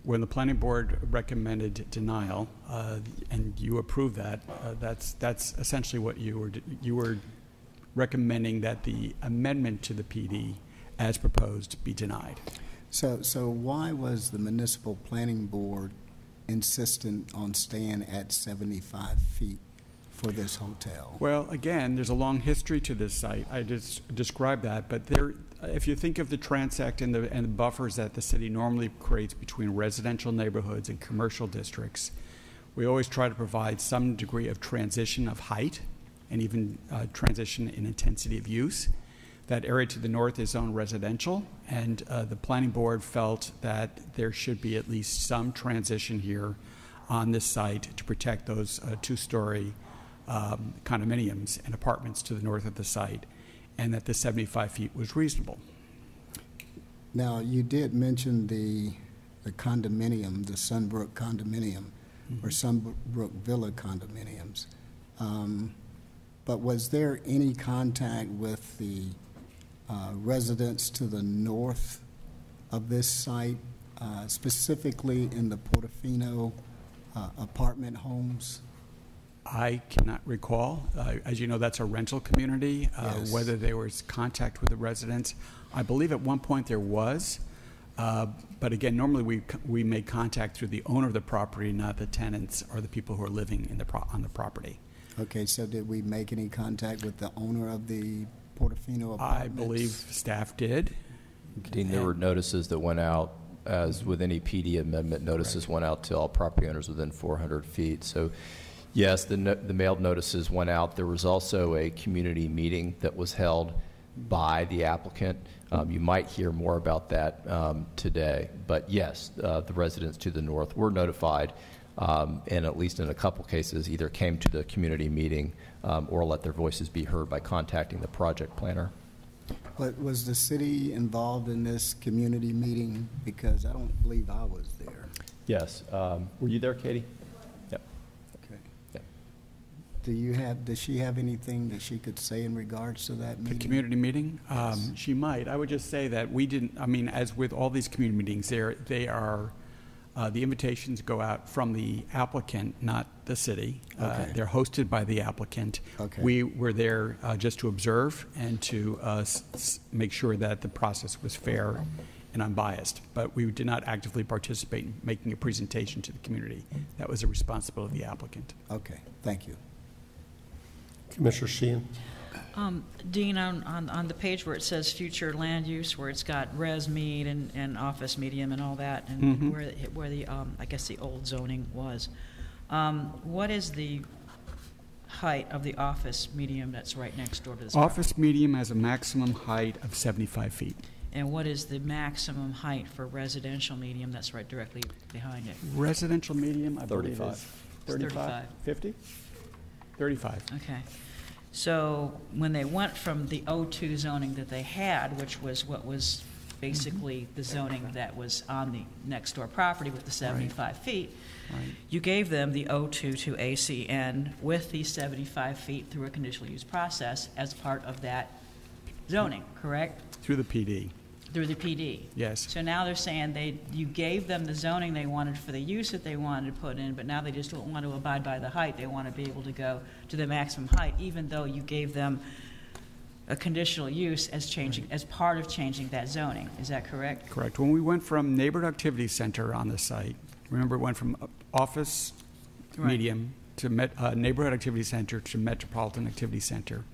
When the planning board recommended denial, and you approved that, that's essentially what you were recommending, that the amendment to the PD as proposed be denied. So why was the municipal planning board insistent on staying at 75 feet for this hotel? Well, again, there's a long history to this site. I just described that, but if you think of the transect and the buffers that the city normally creates between residential neighborhoods and commercial districts, we always try to provide some degree of transition of height and even transition in intensity of use. That area to the north is zoned residential, and the planning board felt that there should be at least some transition here on this site to protect those two-story condominiums and apartments to the north of the site, and that the 75 feet was reasonable. Now, you did mention the condominium, the Sunbrook condominium, or Sunbrook Villa condominiums. But was there any contact with the residents to the north of this site, specifically in the Portofino apartment homes? I cannot recall. As you know, that's a rental community. Yes. Whether there was contact with the residents, I believe at one point there was. But again, normally we make contact through the owner of the property, not the tenants or the people who are living on the property. Okay, so did we make any contact with the owner of the Portofino apartments? I believe staff did. Dean, there were notices that went out, as with any PD amendment, notices went out to all property owners within 400 feet. So, yes, the mailed notices went out. There was also a community meeting that was held by the applicant. You might hear more about that today. But, yes, the residents to the north were notified, and at least in a couple cases either came to the community meeting or let their voices be heard by contacting the project planner. But was the city involved in this community meeting? Because I don't believe I was there. Yes. Were you there, Katie? Yep. Okay. Yep. does she have anything that she could say in regards to that The meeting? community meeting? Yes. She might. I would just say that we didn't, I mean, as with all these community meetings, they are, the invitations go out from the applicant, not the city. Okay. They're hosted by the applicant. Okay. We were there just to observe and to make sure that the process was fair and unbiased. But we did not actively participate in making a presentation to the community. That was a responsibility of the applicant. Okay, thank you. Commissioner Sheehan. Dean, on the page where it says future land use, where it's got res med and office medium and all that, and where the I guess the old zoning was, what is the height of the office medium that's right next door to this Office property? medium has a maximum height of 75 feet. And what is the maximum height for residential medium that's right directly behind it? Residential medium, I believe, 35. is 35? 50? 35. Okay. So when they went from the O2 zoning that they had, which was what was basically the zoning that was on the next door property with the 75 feet, you gave them the O2 to ACN with the 75 feet through a conditional use process as part of that zoning, correct? Through the PD. Through the PD. Yes. So now they're saying you gave them the zoning they wanted for the use that they wanted to put in, but now they just don't want to abide by the height. They want to be able to go to the maximum height, even though you gave them a conditional use as part of changing that zoning. Is that correct? Correct. When we went from neighborhood activity center on the site, remember it went from office medium to neighborhood activity center to metropolitan activity center.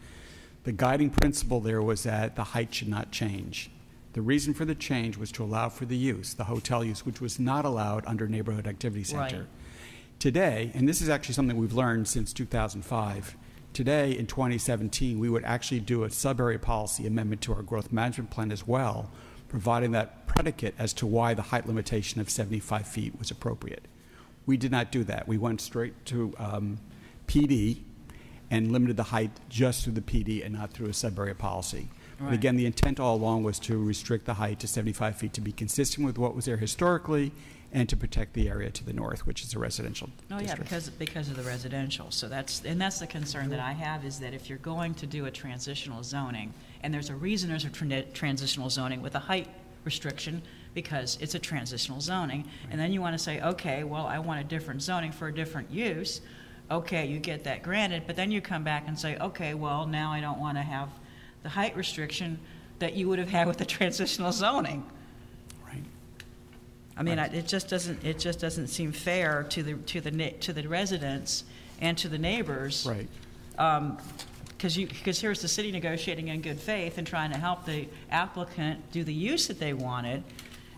The guiding principle there was that the height should not change. The reason for the change was to allow for the use, the hotel use, which was not allowed under neighborhood activity center. Right. Today, and this is actually something we've learned since 2005, today in 2017, we would actually do a sub-area policy amendment to our growth management plan as well, providing that predicate as to why the height limitation of 75 feet was appropriate. We did not do that. We went straight to PD and limited the height just through the PD and not through a sub-area policy. Right. But again, the intent all along was to restrict the height to 75 feet to be consistent with what was there historically and to protect the area to the north, which is a residential district. Yeah, because of the residential. So that's the concern that I have, is that if you're going to do a transitional zoning, and there's a reason there's a transitional zoning with a height restriction, because it's a transitional zoning, and then you want to say, okay, well, I want a different zoning for a different use. Okay, you get that granted, but then you come back and say, okay, well, now I don't want to have the height restriction that you would have had with the transitional zoning. Right. I mean, it just doesn't seem fair to the residents and to the neighbors. Right. Because here's the city negotiating in good faith and trying to help the applicant do the use that they wanted,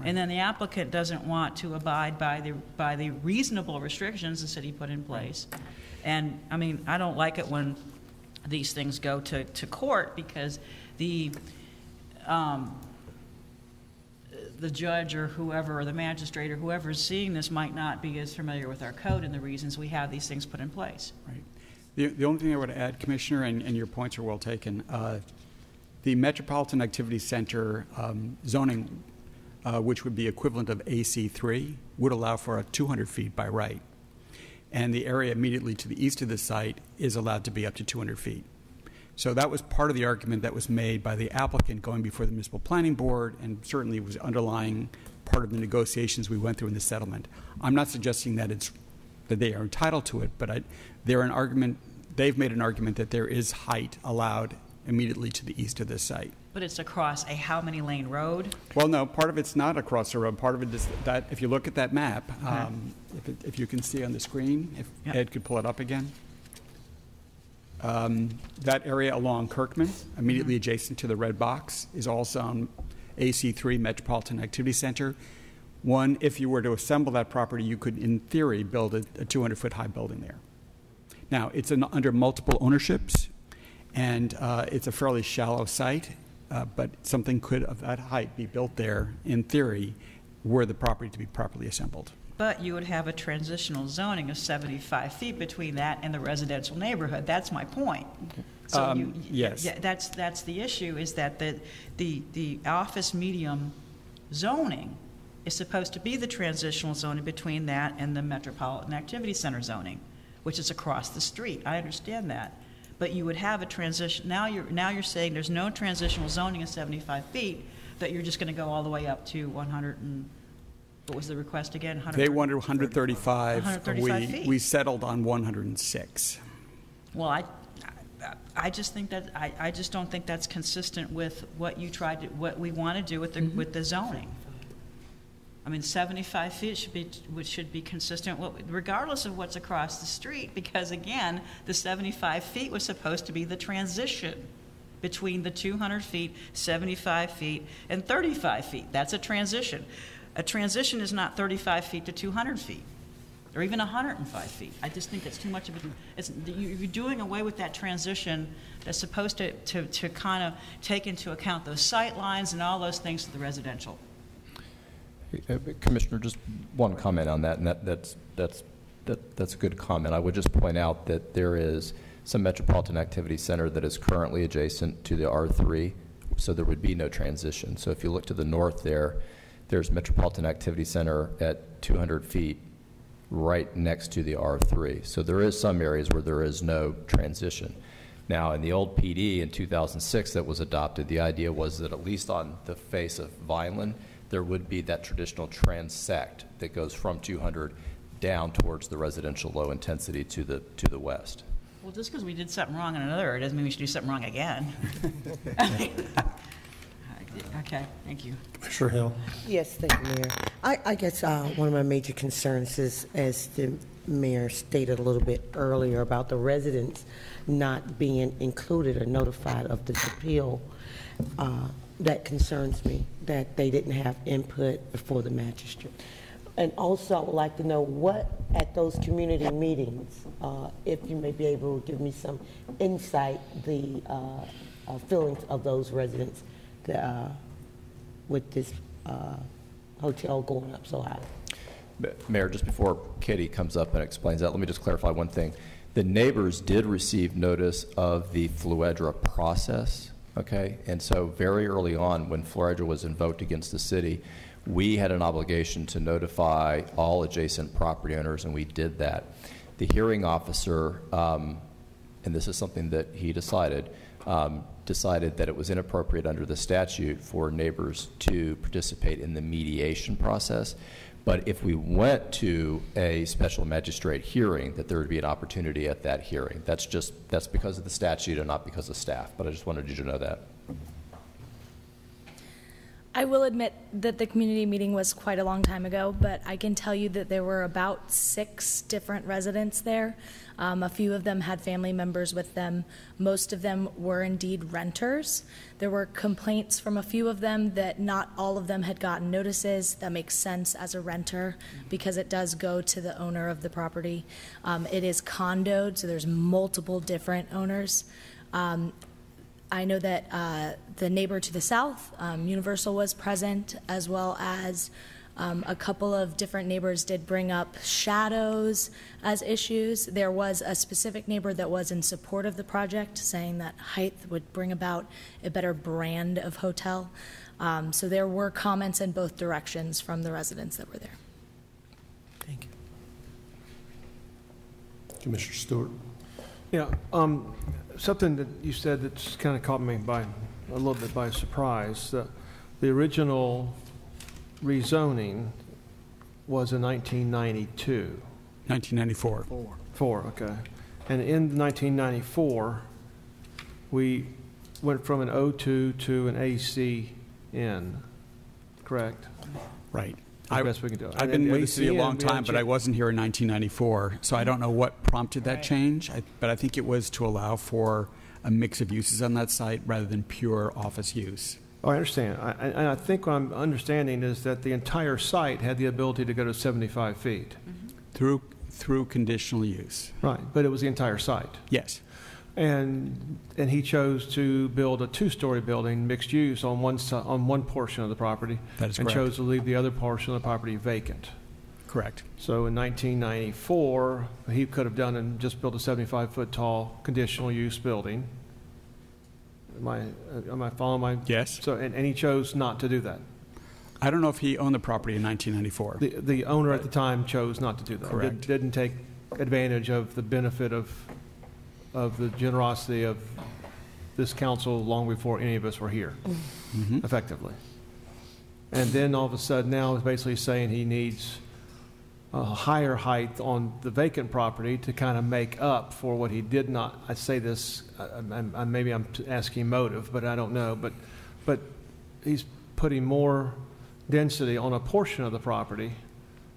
and then the applicant doesn't want to abide by the reasonable restrictions the city put in place. And I mean, I don't like it when these things go to court, because the judge or whoever, or the magistrate or whoever is seeing this might not be as familiar with our code and the reasons we have these things put in place. Right. The only thing I would add, Commissioner, and your points are well taken, the Metropolitan Activity Center zoning, which would be equivalent of AC3, would allow for a 200 feet by right. And the area immediately to the east of the site is allowed to be up to 200 feet. So that was part of the argument that was made by the applicant going before the Municipal Planning Board, and certainly was underlying part of the negotiations we went through in the settlement. I'm not suggesting that they are entitled to it, but they've made an argument that there is height allowed immediately to the east of this site. But it's across a how many lane road? Well, no, part of it's not across the road. Part of it is that if you look at that map, if you can see on the screen, if Ed could pull it up again. That area along Kirkman, immediately adjacent to the red box, is also on AC3 Metropolitan Activity Center. One, if you were to assemble that property, you could, in theory, build a 200-foot high building there. Now, it's under multiple ownerships, and it's a fairly shallow site, but something could, of that height, be built there, in theory, were the property to be properly assembled. But you would have a transitional zoning of 75 feet between that and the residential neighborhood. That's my point. So yes. Yeah, that's the issue, is that the office medium zoning is supposed to be the transitional zoning between that and the Metropolitan Activity Center zoning, which is across the street. I understand that. But you would have a transition. Now you're saying there's no transitional zoning in 75 feet, that you're just going to go all the way up to 100 and, what was the request again? They wanted 135. 135 feet. We settled on 106. Well, I just think that I just don't think that's consistent with what we want to do with the zoning. I mean, 75 feet should be consistent regardless of what's across the street, because again, the 75 feet was supposed to be the transition between the 200 feet, 75 feet, and 35 feet. That's a transition. A transition is not 35 feet to 200 feet, or even 105 feet. I just think that's too much of you're doing away with that transition that's supposed to kind of take into account those sight lines and all those things to the residential. Commissioner, just one comment on that, and that's a good comment. I would just point out that there is some Metropolitan Activity Center that is currently adjacent to the R3, so there would be no transition. So if you look to the north there's Metropolitan Activity Center at 200 feet right next to the R3. So there is some areas where there is no transition. Now, in the old PD in 2006 that was adopted, the idea was that at least on the face of Vineland, there would be that traditional transect that goes from 200 down towards the residential low intensity to the west. Well, just because we did something wrong in another area doesn't mean we should do something wrong again. Okay, thank you. Commissioner Hill. Yes, thank you, Mayor. I guess one of my major concerns is, as the Mayor stated a little bit earlier, about the residents not being included or notified of this appeal. That concerns me, that they didn't have input before the magistrate. And also, I would like to know what, at those community meetings, if you may be able to give me some insight, the feelings of those residents with this hotel going up so high. Mayor, just before Katie comes up and explains that, let me just clarify one thing. The neighbors did receive notice of the Fluidra process, okay? And so very early on, when Fluidra was invoked against the city, we had an obligation to notify all adjacent property owners, and we did that. The hearing officer, and this is something that he decided that it was inappropriate under the statute for neighbors to participate in the mediation process. But if we went to a special magistrate hearing, that there would be an opportunity at that hearing. That's because of the statute and not because of staff. But I just wanted you to know that. I will admit that the community meeting was quite a long time ago, but I can tell you that there were about 6 different residents there. A few of them had family members with them. Most of them were indeed renters. There were complaints from a few of them that not all of them had gotten notices. That makes sense as a renter because it does go to the owner of the property. It is condoed, so there's multiple different owners. I know that the neighbor to the south, Universal, was present, as well as a couple of different neighbors did bring up shadows as issues. There was a specific neighbor that was in support of the project, saying that height would bring about a better brand of hotel. So there were comments in both directions from the residents that were there. Thank you. Commissioner Stewart. Yeah, something that you said that's kind of caught me by a little bit by surprise. The original rezoning was in 1992. 1994. Okay. And in 1994, we went from an O2 to an ACN, correct? Right. Best we can do. I've been with the city a long time, but I wasn't here in 1994, so I don't know what prompted that change, but I think it was to allow for a mix of uses on that site rather than pure office use. Oh, I understand. And I think what I'm understanding is that the entire site had the ability to go to 75 feet. Mm-hmm. Through conditional use. Right, but it was the entire site. Yes. And he chose to build a 2-story building, mixed use, on one portion of the property. That is and correct. chose to leave the other portion of the property vacant. Correct. So in 1994, he could have done and just built a 75-foot tall conditional use building. Am I following my? Yes. So and he chose not to do that. I don't know if he owned the property in 1994. The owner at the time chose not to do that. Correct. Didn't take advantage of the benefit of the generosity of this council long before any of us were here, effectively. And then all of a sudden now is basically saying he needs a higher height on the vacant property to kind of make up for what he did not. I say this, maybe I'm asking motive, but I don't know. But he's putting more density on a portion of the property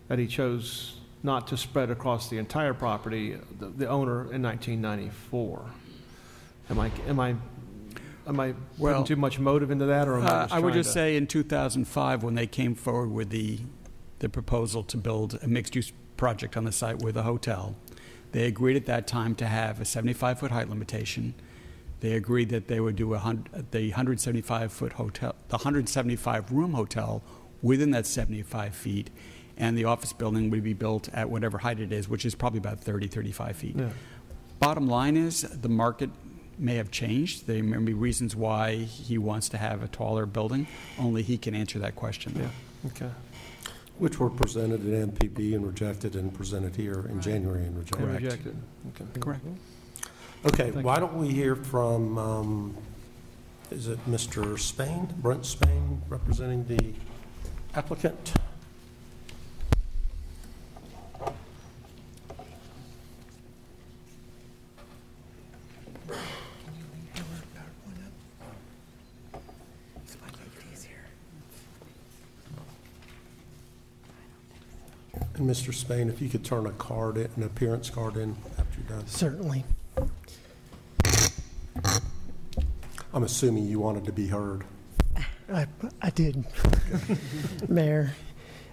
that he chose not to spread across the entire property, the owner in 1994. Am I putting too much motive into that, or am I would just say in 2005 when they came forward with the proposal to build a mixed-use project on the site with a hotel, they agreed at that time to have a 75-foot height limitation. They agreed that they would do the 175-foot hotel, the 175-room hotel within that 75 feet, and the office building would be built at whatever height it is, which is probably about 30, 35 feet. Yeah. Bottom line is the market may have changed. There may be reasons why he wants to have a taller building. Only he can answer that question. Yeah. Okay. Which were presented at MPB and rejected, and presented here in January and rejected. Correct. Rejected. Okay. Correct. Okay. Why don't we hear from, is it Mr. Spain, Brent Spain, representing the applicant? And Mr. Spain, if you could turn an appearance card in after you're done. Certainly. I'm assuming you wanted to be heard. I did. Mayor,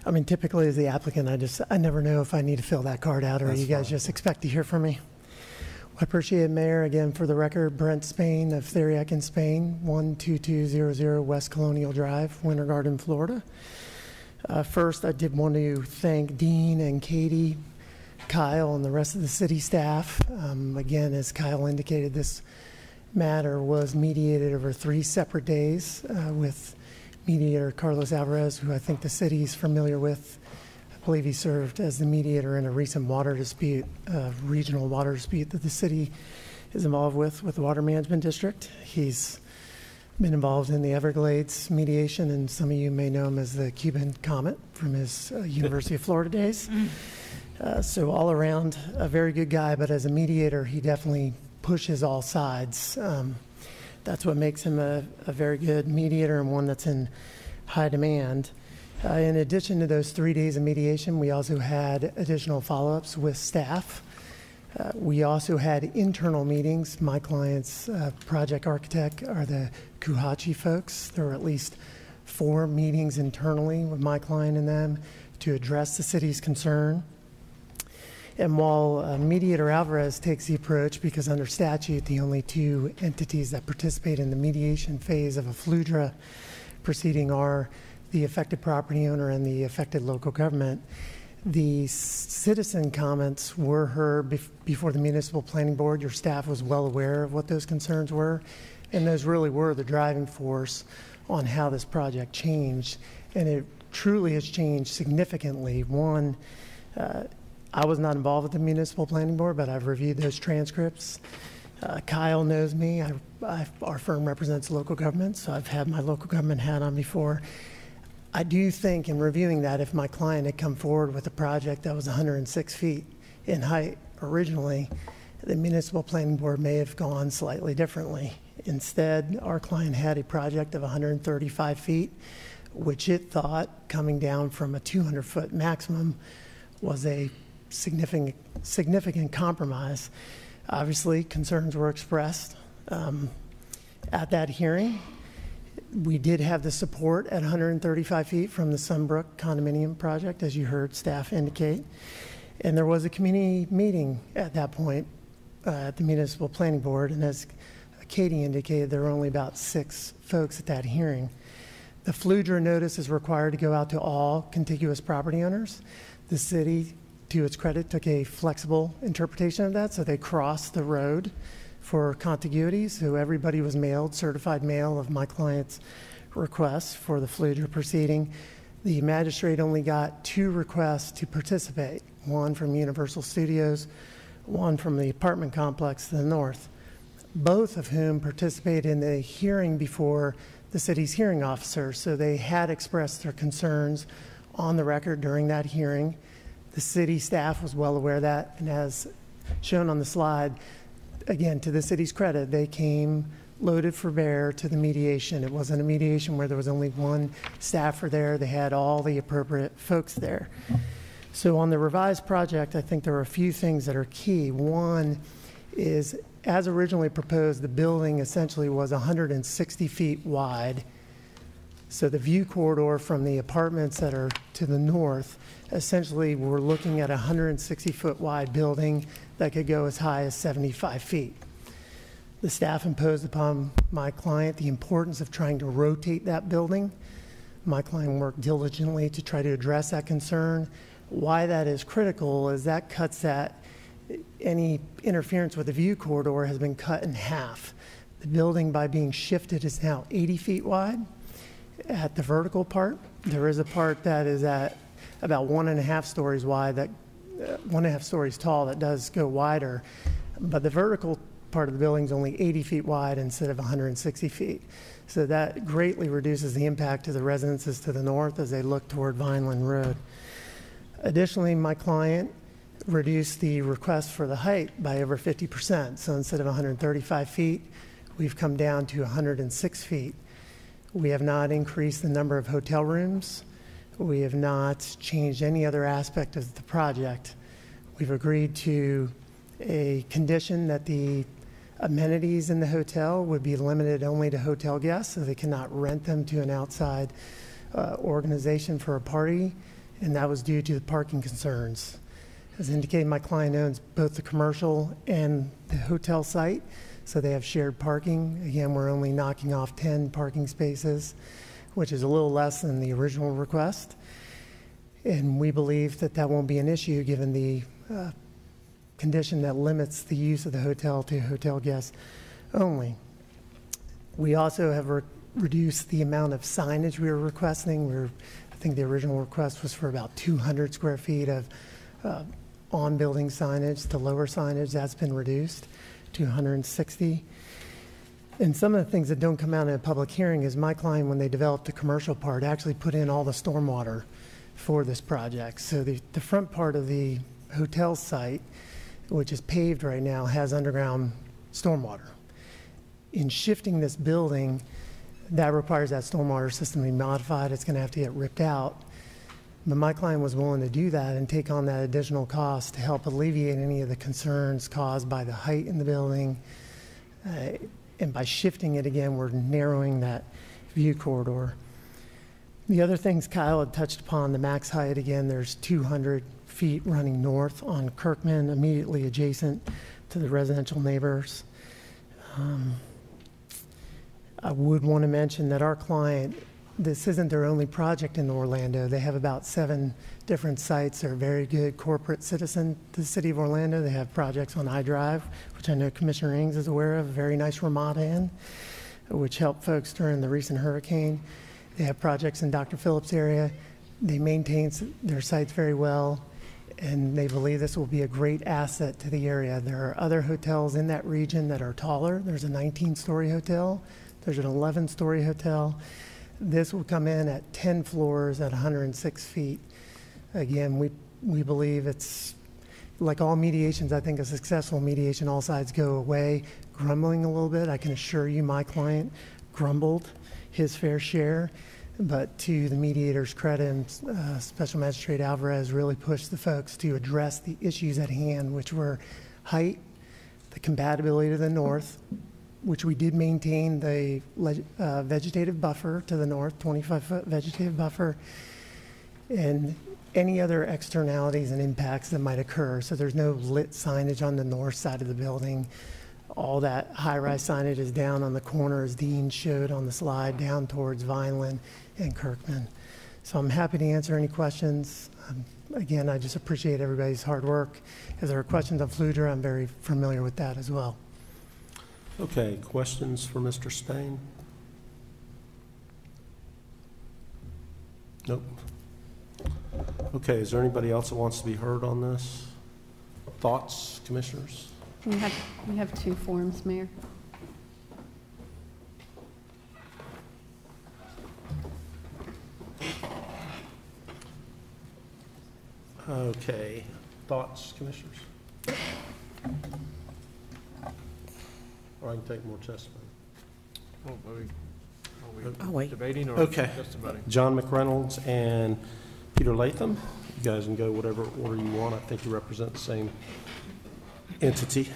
I mean, typically as the applicant, I never know if I need to fill that card out, or That's you guys fine. just expect to hear from me. I appreciate it, Mayor. Again, for the record, Brent Spain of Theriac in Spain, 12200 West Colonial Drive, Winter Garden, Florida. First, I did want to thank Dean and Katie, Kyle, and the rest of the city staff. Again, as Kyle indicated, this matter was mediated over 3 separate days with mediator Carlos Alvarez, who I think the city is familiar with. I believe he served as the mediator in a recent water dispute, regional water dispute that the city is involved with the Water Management District. He's been involved in the Everglades mediation, and some of you may know him as the Cuban Comet from his University of Florida days. So all around, a very good guy, but as a mediator, he definitely pushes all sides. That's what makes him a very good mediator, and one that's in high demand. In addition to those 3 days of mediation, we also had additional follow-ups with staff. We also had internal meetings. My client's project architect are the Kuhachi folks. There were at least 4 meetings internally with my client and them to address the city's concern. And while Mediator Alvarez takes the approach, because under statute, the only 2 entities that participate in the mediation phase of a FLUDRA proceeding are the affected property owner and the affected local government, the citizen comments were heard before the Municipal Planning Board. Your staff was well aware of what those concerns were, and those really were the driving force on how this project changed. And it truly has changed significantly. One, I was not involved with the Municipal Planning Board, but I've reviewed those transcripts. Kyle knows me. Our firm represents local government, so I've had my local government hat on before. I do think in reviewing that, if my client had come forward with a project that was 106 feet in height originally, the Municipal Planning Board may have gone slightly differently. Instead, our client had a project of 135 feet, which it thought, coming down from a 200-foot maximum, was a significant compromise. Obviously, concerns were expressed at that hearing. We did have the support at 135 feet from the Sunbrook condominium project, as you heard staff indicate. And there was a community meeting at that point at the Municipal Planning Board. And as Katie indicated, there were only about 6 folks at that hearing. The FLUDRA notice is required to go out to all contiguous property owners. The city, to its credit, took a flexible interpretation of that, so they crossed the road for contiguity, so everybody was mailed certified mail of my client's request for the FLUDRA proceeding. The magistrate only got 2 requests to participate, one from Universal Studios, one from the apartment complex to the north, both of whom participated in the hearing before the city's hearing officer. So they had expressed their concerns on the record during that hearing. The city staff was well aware of that, and as shown on the slide, again, to the city's credit, they came loaded for bear to the mediation. It wasn't a mediation where there was only one staffer there. They had all the appropriate folks there. So on the revised project, I think there are a few things that are key. One is, as originally proposed, the building essentially was 160 feet wide. So the view corridor from the apartments that are to the north, essentially we're looking at a 160-foot wide building that could go as high as 75 feet. The staff imposed upon my client the importance of trying to rotate that building. My client worked diligently to try to address that concern. Why that is critical is that cuts that, any interference with the view corridor has been cut in half. The building, by being shifted, is now 80 feet wide at the vertical part. There is a part that is at about 1.5 stories wide, that 1.5 stories tall, that does go wider, but the vertical part of the building is only 80 feet wide instead of 160 feet. So that greatly reduces the impact to the residences to the north as they look toward Vineland Road. Additionally, my client reduced the request for the height by over 50%. So instead of 135 feet, we've come down to 106 feet. We have not increased the number of hotel rooms. We have not changed any other aspect of the project. We've agreed to a condition that the amenities in the hotel would be limited only to hotel guests, so they cannot rent them to an outside organization for a party, and that was due to the parking concerns. As indicated, my client owns both the commercial and the hotel site, so they have shared parking. Again, we're only knocking off 10 parking spaces, which is a little less than the original request, and we believe that that won't be an issue given the condition that limits the use of the hotel to hotel guests only. We also have reduced the amount of signage we were requesting. I think the original request was for about 200 square feet of on-building signage. The lower signage, that's been reduced to 160. And some of the things that don't come out in a public hearing is my client, when they developed the commercial part, actually put in all the stormwater for this project. So the front part of the hotel site, which is paved right now, has underground stormwater. In shifting this building, that requires that stormwater system to be modified. It's going to have to get ripped out. But my client was willing to do that and take on that additional cost to help alleviate any of the concerns caused by the height in the building. And by shifting it again, we're narrowing that view corridor. The other things Kyle had touched upon, the max height, again, there's 200 feet running north on Kirkman, immediately adjacent to the residential neighbors. I would want to mention that our client, this isn't their only project in Orlando. They have about 7 different sites. They're a very good corporate citizen to the city of Orlando. They have projects on I-Drive, which I know Commissioner Ings is aware of, a very nice Ramada Inn, which helped folks during the recent hurricane. They have projects in Dr. Phillips area. They maintain their sites very well, and they believe this will be a great asset to the area. There are other hotels in that region that are taller. There's a 19-story hotel. There's an 11-story hotel. This will come in at 10 floors at 106 feet. Again, we believe it's, like all mediations, I think a successful mediation, all sides go away grumbling a little bit. I can assure you my client grumbled his fair share, but to the mediator's credit, Special Magistrate Alvarez really pushed the folks to address the issues at hand, which were height, the compatibility to the north, which we did maintain the vegetative buffer to the north, 25-foot vegetative buffer, and any other externalities and impacts that might occur. So there's no lit signage on the north side of the building. All that high-rise signage is down on the corner, as Dean showed on the slide, down towards Vineland and Kirkman. So I'm happy to answer any questions. Again, I just appreciate everybody's hard work. If there are questions on Fludra, I'm very familiar with that as well. Okay, questions for Mr. Spain? Nope. Okay, is there anybody else that wants to be heard on this? Thoughts, commissioners? We have two forms, Mayor. Okay, thoughts, commissioners? Or I can take more testimony. Are we debating or Okay. testimony? John McReynolds and Peter Latham. You guys can go whatever order you want. I think you represent the same entity.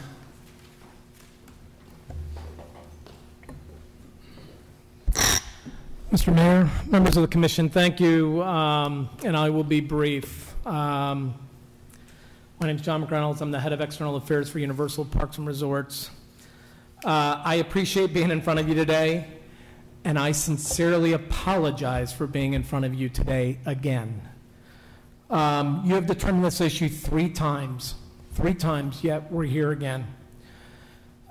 Mr. Mayor, members of the commission, thank you, and I will be brief. My name is John McReynolds. I'm the head of external affairs for Universal Parks and Resorts. I appreciate being in front of you today, and I sincerely apologize for being in front of you today again. You have determined this issue three times, yet we're here again.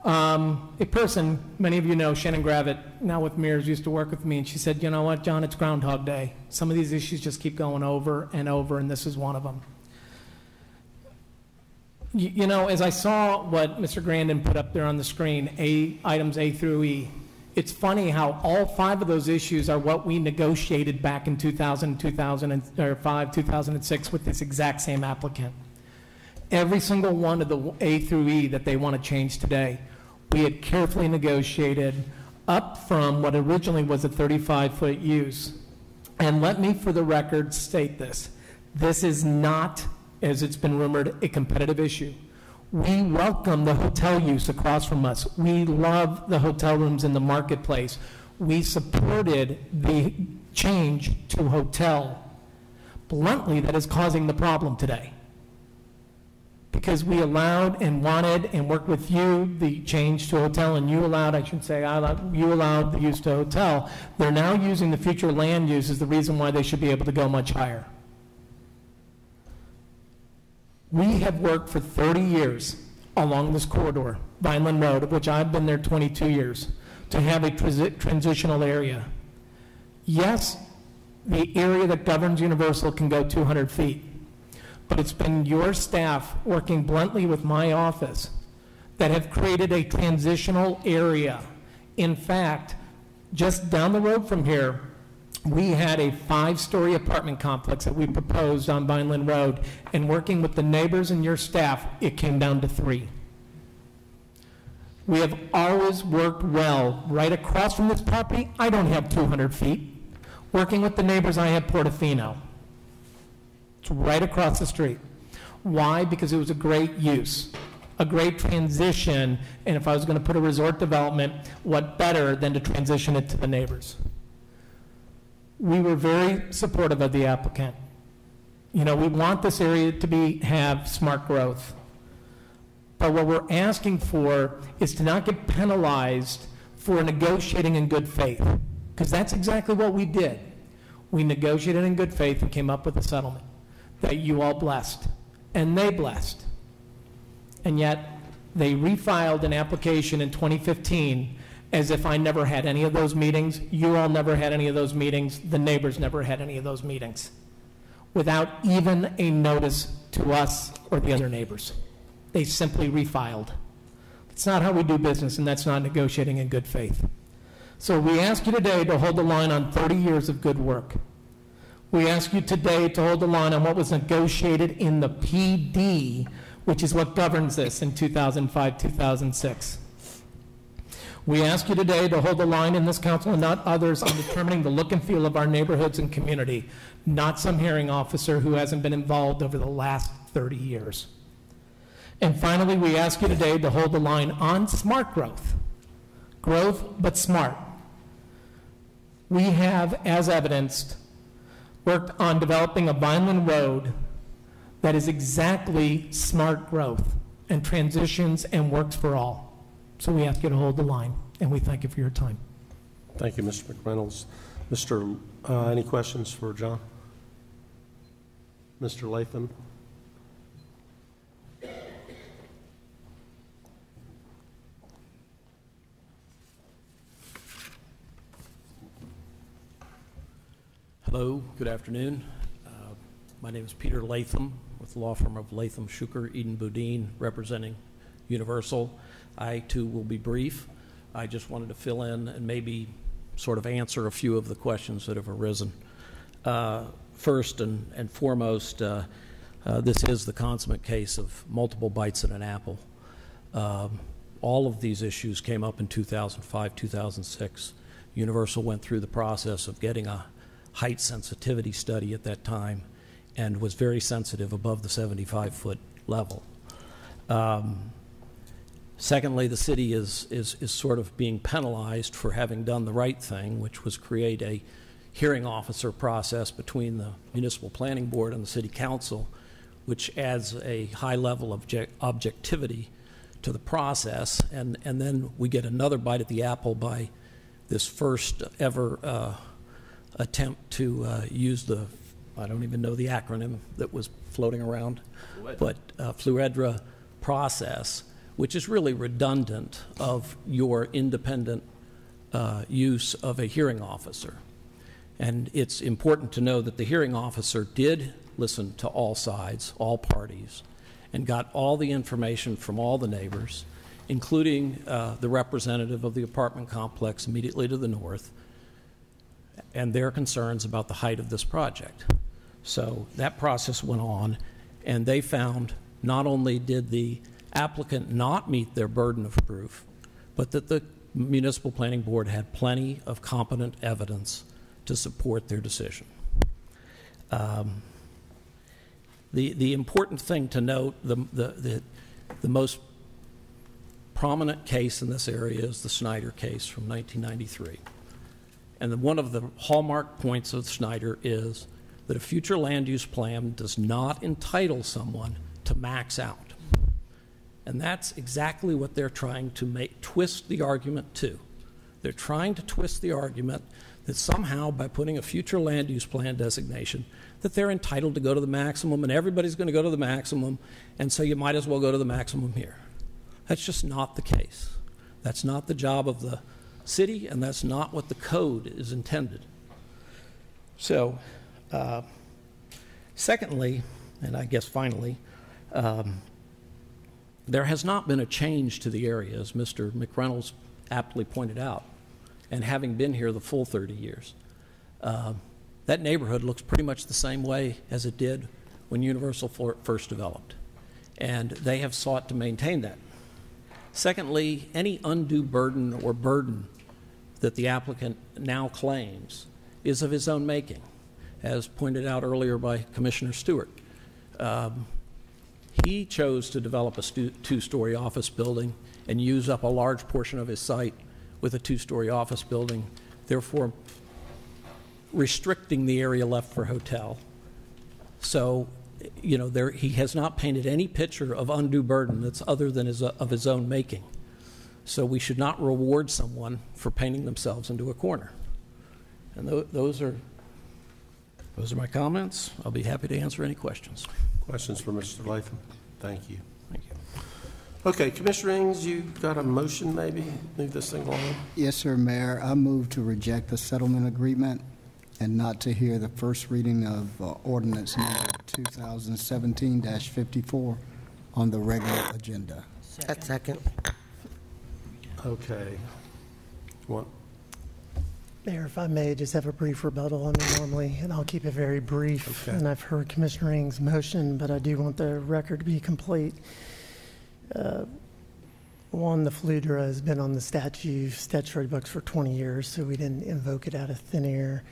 A person, many of you know, Shannon Gravitt, now with Mears, used to work with me, and she said, you know what, John, it's Groundhog Day. Some of these issues just keep going over and over, and this is one of them. You know, as I saw what Mr. Grandin put up there on the screen, items A through E, it's funny how all 5 of those issues are what we negotiated back in 2005, 2006 with this exact same applicant. Every single one of the A through E that they want to change today, we had carefully negotiated up from what originally was a 35-foot use. And let me, for the record, state this. This is not, as it's been rumored, a competitive issue. We welcome the hotel use across from us. We love the hotel rooms in the marketplace. We supported the change to hotel. Bluntly, that is causing the problem today. Because we allowed and wanted and worked with you the change to hotel, and you allowed, I should say, you allowed the use to hotel. They're now using the future land use as the reason why they should be able to go much higher. We have worked for 30 years along this corridor, Vineland Road, of which I've been there 22 years, to have a transitional area. Yes, the area that governs Universal can go 200 feet, but it's been your staff working bluntly with my office that have created a transitional area. In fact, just down the road from here, we had a 5-story apartment complex that we proposed on Vineland Road, and working with the neighbors and your staff, it came down to 3. We have always worked well. Right across from this property, I don't have 200 feet. Working with the neighbors, I have Portofino. It's right across the street. Why? Because it was a great use, a great transition, and if I was going to put a resort development, what better than to transition it to the neighbors? We were very supportive of the applicant. You know, we want this area to have smart growth. But what we're asking for is to not get penalized for negotiating in good faith, because that's exactly what we did. We negotiated in good faith and came up with a settlement that you all blessed, and they blessed. And yet, they refiled an application in 2015 as if I never had any of those meetings, you all never had any of those meetings, the neighbors never had any of those meetings, without even a notice to us or the other neighbors. They simply refiled. It's not how we do business, and that's not negotiating in good faith. So we ask you today to hold the line on 30 years of good work. We ask you today to hold the line on what was negotiated in the PD, which is what governs this in 2005, 2006. We ask you today to hold the line in this council and not others on determining the look and feel of our neighborhoods and community, not some hearing officer who hasn't been involved over the last 30 years. And finally, we ask you today to hold the line on smart growth. Growth, but smart. We have, as evidenced, worked on developing a Vineland Road that is exactly smart growth and transitions and works for all. So we ask you to hold the line, and we thank you for your time. Thank you, Mr. McReynolds. Any questions for John? Mr. Latham? Hello, good afternoon. My name is Peter Latham with the law firm of Latham, Schuker, Eden Boudin, representing Universal. I, too, will be brief. I just wanted to fill in and maybe sort of answer a few of the questions that have arisen. First and foremost, this is the consummate case of multiple bites at an apple. All of these issues came up in 2005, 2006. Universal went through the process of getting a height sensitivity study at that time and was very sensitive above the 75-foot level. Secondly, the city is sort of being penalized for having done the right thing, which was create a hearing officer process between the Municipal Planning Board and the City Council, which adds a high level of objectivity to the process, and then we get another bite at the apple by this first ever attempt to use the, I don't even know the acronym that was floating around, but FLUEDRA process, which is really redundant of your independent use of a hearing officer. And it's important to know that the hearing officer did listen to all sides, all parties, and got all the information from all the neighbors, including the representative of the apartment complex immediately to the north, and their concerns about the height of this project. So that process went on, and they found not only did the applicant not meet their burden of proof, but that the Municipal Planning Board had plenty of competent evidence to support their decision. The important thing to note, the most prominent case in this area is the Snyder case from 1993. And one of the hallmark points of Snyder is that a future land use plan does not entitle someone to max out. And that's exactly what they're trying to twist the argument to. They're trying to twist the argument that somehow by putting a future land use plan designation that they're entitled to go to the maximum and everybody's going to go to the maximum, and so you might as well go to the maximum here. That's just not the case. That's not the job of the city, and that's not what the code is intended. So, secondly, and I guess finally, there has not been a change to the area, as Mr. McReynolds aptly pointed out, and having been here the full 30 years. That neighborhood looks pretty much the same way as it did when Universal first developed, and they have sought to maintain that. Secondly, any undue burden or burden that the applicant now claims is of his own making, as pointed out earlier by Commissioner Stewart. He chose to develop a two-story office building and use up a large portion of his site with a two-story office building, therefore restricting the area left for hotel. So, you know, he has not painted any picture of undue burden that's other than of his own making. So we should not reward someone for painting themselves into a corner. And those are my comments. I'll be happy to answer any questions. Questions for Mr. Latham? Thank you. Thank you. Okay, Commissioner Ings, you got a motion maybe? Move this thing along. Yes, sir, Mayor. I move to reject the settlement agreement and not to hear the first reading of ordinance number 2017-54 on the regular agenda. Second. Okay. What? Mayor, if I may just have a brief rebuttal. I mean, normally, and I'll keep it very brief. Okay. And I've heard Commissioner Ng's motion, but I do want the record to be complete. One, the FLUEDRA has been on the statutory books for 20 years, so we didn't invoke it out of thin air.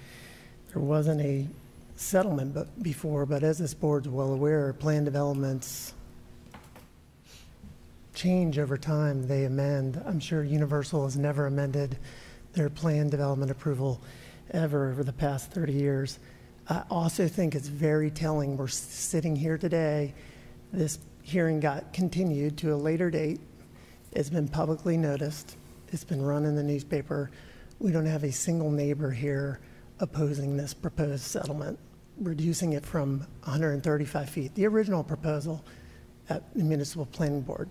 There wasn't a settlement before, but as this board's well aware, plan developments change over time. They amend. I'm sure Universal has never amended their plan development approval ever over the past 30 years. I also think it's very telling. We're sitting here today. This hearing got continued to a later date. It's been publicly noticed. It's been run in the newspaper. We don't have a single neighbor here opposing this proposed settlement, reducing it from 135 feet, the original proposal at the Municipal Planning Board,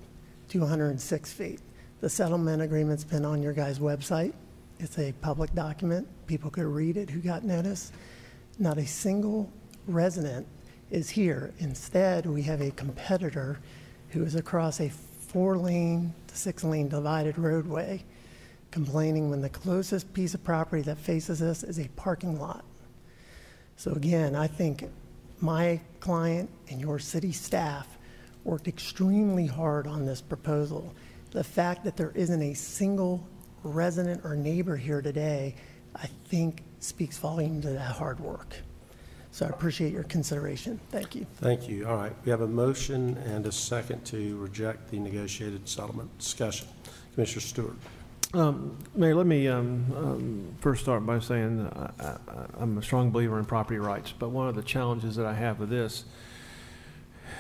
to 106 feet. The settlement agreement's been on your guys' website. It's a public document. People could read it who got notice. Not a single resident is here. Instead, we have a competitor who is across a 4-lane to 6-lane divided roadway, complaining when the closest piece of property that faces us is a parking lot. So again, I think my client and your city staff worked extremely hard on this proposal. The fact that there isn't a single resident or neighbor here today, I think speaks volumes to that hard work. So I appreciate your consideration. Thank you. Thank you. All right. We have a motion and a second to reject the negotiated settlement. Discussion. Commissioner Stewart. Mayor, let me first start by saying I'm a strong believer in property rights, but one of the challenges that I have with this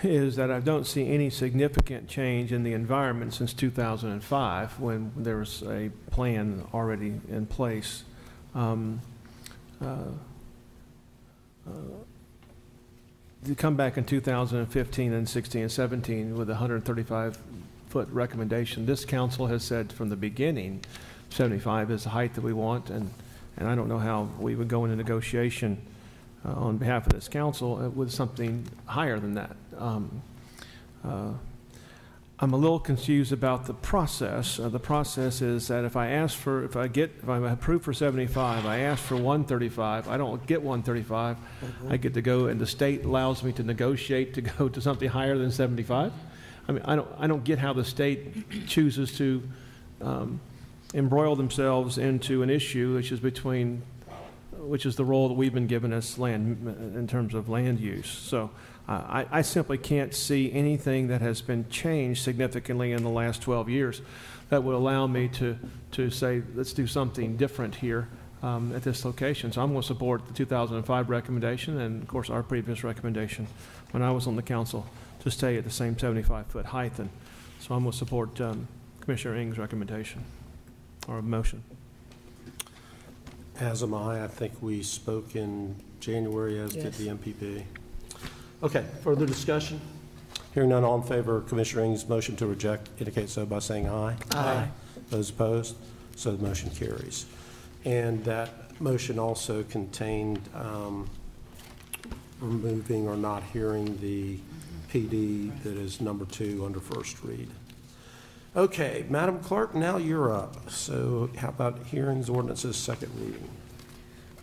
is that I don't see any significant change in the environment since 2005 when there was a plan already in place. To come back in 2015 and 16 and 17 with a 135-foot recommendation, this council has said from the beginning 75 is the height that we want, and I don't know how we would go into negotiation on behalf of this council with something higher than that. I'm a little confused about the process. The process is that if I'm approved for 75, I ask for 135, I don't get 135, I get to go, and the state allows me to negotiate to go to something higher than 75. I mean, I don't get how the state chooses to embroil themselves into an issue which is the role that we've been given as land in terms of land use. So I simply can't see anything that has been changed significantly in the last 12 years that would allow me to say, let's do something different here at this location. So I'm going to support the 2005 recommendation and, of course, our previous recommendation when I was on the council to stay at the same 75-foot height. And so I'm going to support Commissioner Ng's recommendation or motion. As am I. I think we spoke in January, as did the MPP. Okay, further discussion? Hearing none, all in favor of Commissioner Ng's motion to reject indicate so by saying aye. Aye. Those opposed? So the motion carries. And that motion also contained removing or not hearing the PD that is number 2 under first read. Okay, Madam Clerk, now you're up. So how about hearings, ordinances, second reading?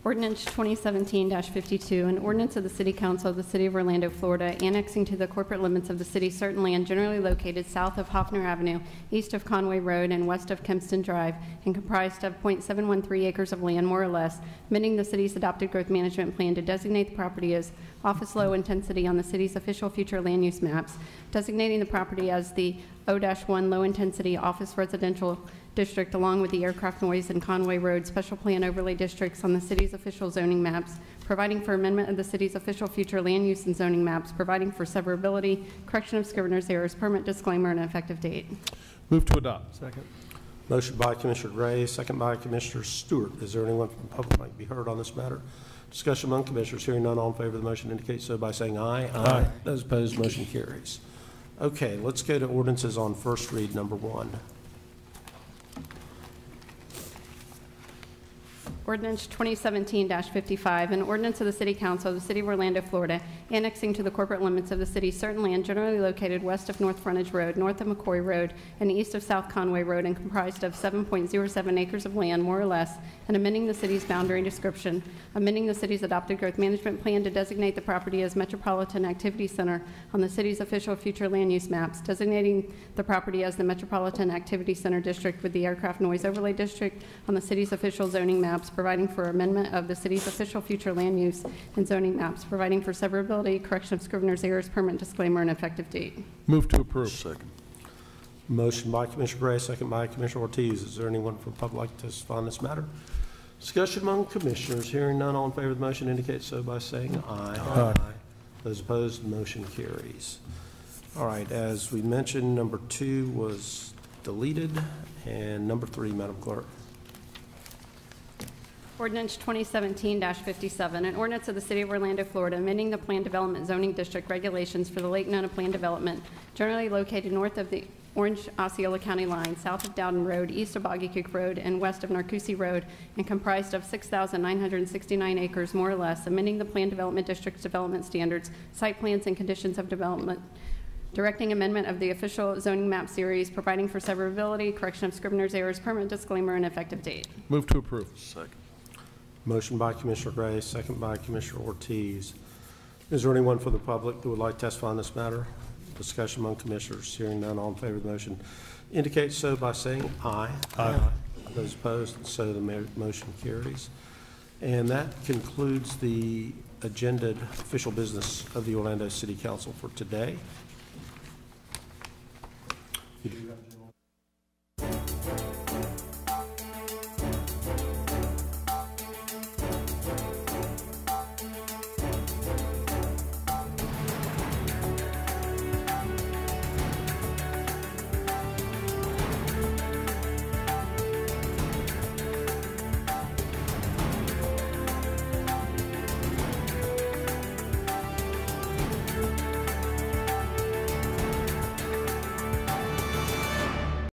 Ordinance 2017-52, an ordinance of the City Council of the City of Orlando, Florida, annexing to the corporate limits of the city certain land generally located south of Hoffner Avenue, east of Conway Road, and west of Kempston Drive, and comprised of .713 acres of land, more or less, amending the city's adopted growth management plan to designate the property as office low intensity on the city's official future land use maps, designating the property as the O-1 low intensity office residential district along with the aircraft noise and Conway Road special plan overlay districts on the city's official zoning maps, providing for amendment of the city's official future land use and zoning maps, providing for severability, correction of scrivener's errors, permit disclaimer, and effective date. Move to adopt. Second. Motion by Commissioner Gray, second by Commissioner Stewart. Is there anyone from the public who might be heard on this matter? Discussion among commissioners. Hearing none, all in favor of the motion indicate so by saying aye. Aye. Those opposed, motion carries. Okay, let's go to ordinances on first read, number 1. Ordinance 2017-55, an ordinance of the City Council of the City of Orlando, Florida, annexing to the corporate limits of the city certain land generally located west of North Frontage Road, north of McCoy Road, and east of South Conway Road, and comprised of 7.07 acres of land, more or less, and amending the city's boundary description, amending the city's adopted growth management plan to designate the property as Metropolitan Activity Center on the city's official future land use maps, designating the property as the Metropolitan Activity Center District with the Aircraft Noise Overlay District on the city's official zoning maps, providing for amendment of the city's official future land use and zoning maps, providing for severability, correction of scrivener's errors, permit disclaimer, and effective date. Move to approve. Second. Motion by Commissioner Gray, second by Commissioner Ortiz. Is there anyone from the public to testify on this matter? Discussion among commissioners. Hearing none, all in favor of the motion indicate so by saying aye. Aye. Those opposed, motion carries. All right, as we mentioned, number 2 was deleted, and number 3, Madam Clerk. Ordinance 2017-57, an ordinance of the City of Orlando, Florida, amending the Plan Development Zoning District regulations for the Lake Nona Plan Development, generally located north of the Orange-Osceola County line, south of Dowden Road, east of Boggy Creek Road, and west of Narcoossee Road, and comprised of 6,969 acres, more or less, amending the Plan Development District's development standards, site plans, and conditions of development, directing amendment of the official zoning map series, providing for severability, correction of scrivener's errors, permanent disclaimer, and effective date. Move to approve. Second. Motion by Commissioner Gray, second by Commissioner Ortiz. Is there anyone from the public that would like to testify on this matter? Discussion among commissioners. Hearing none, all in favor of the motion indicate so by saying aye. Aye. Those opposed, so the motion carries. And that concludes the agendaed official business of the Orlando City Council for today. You do have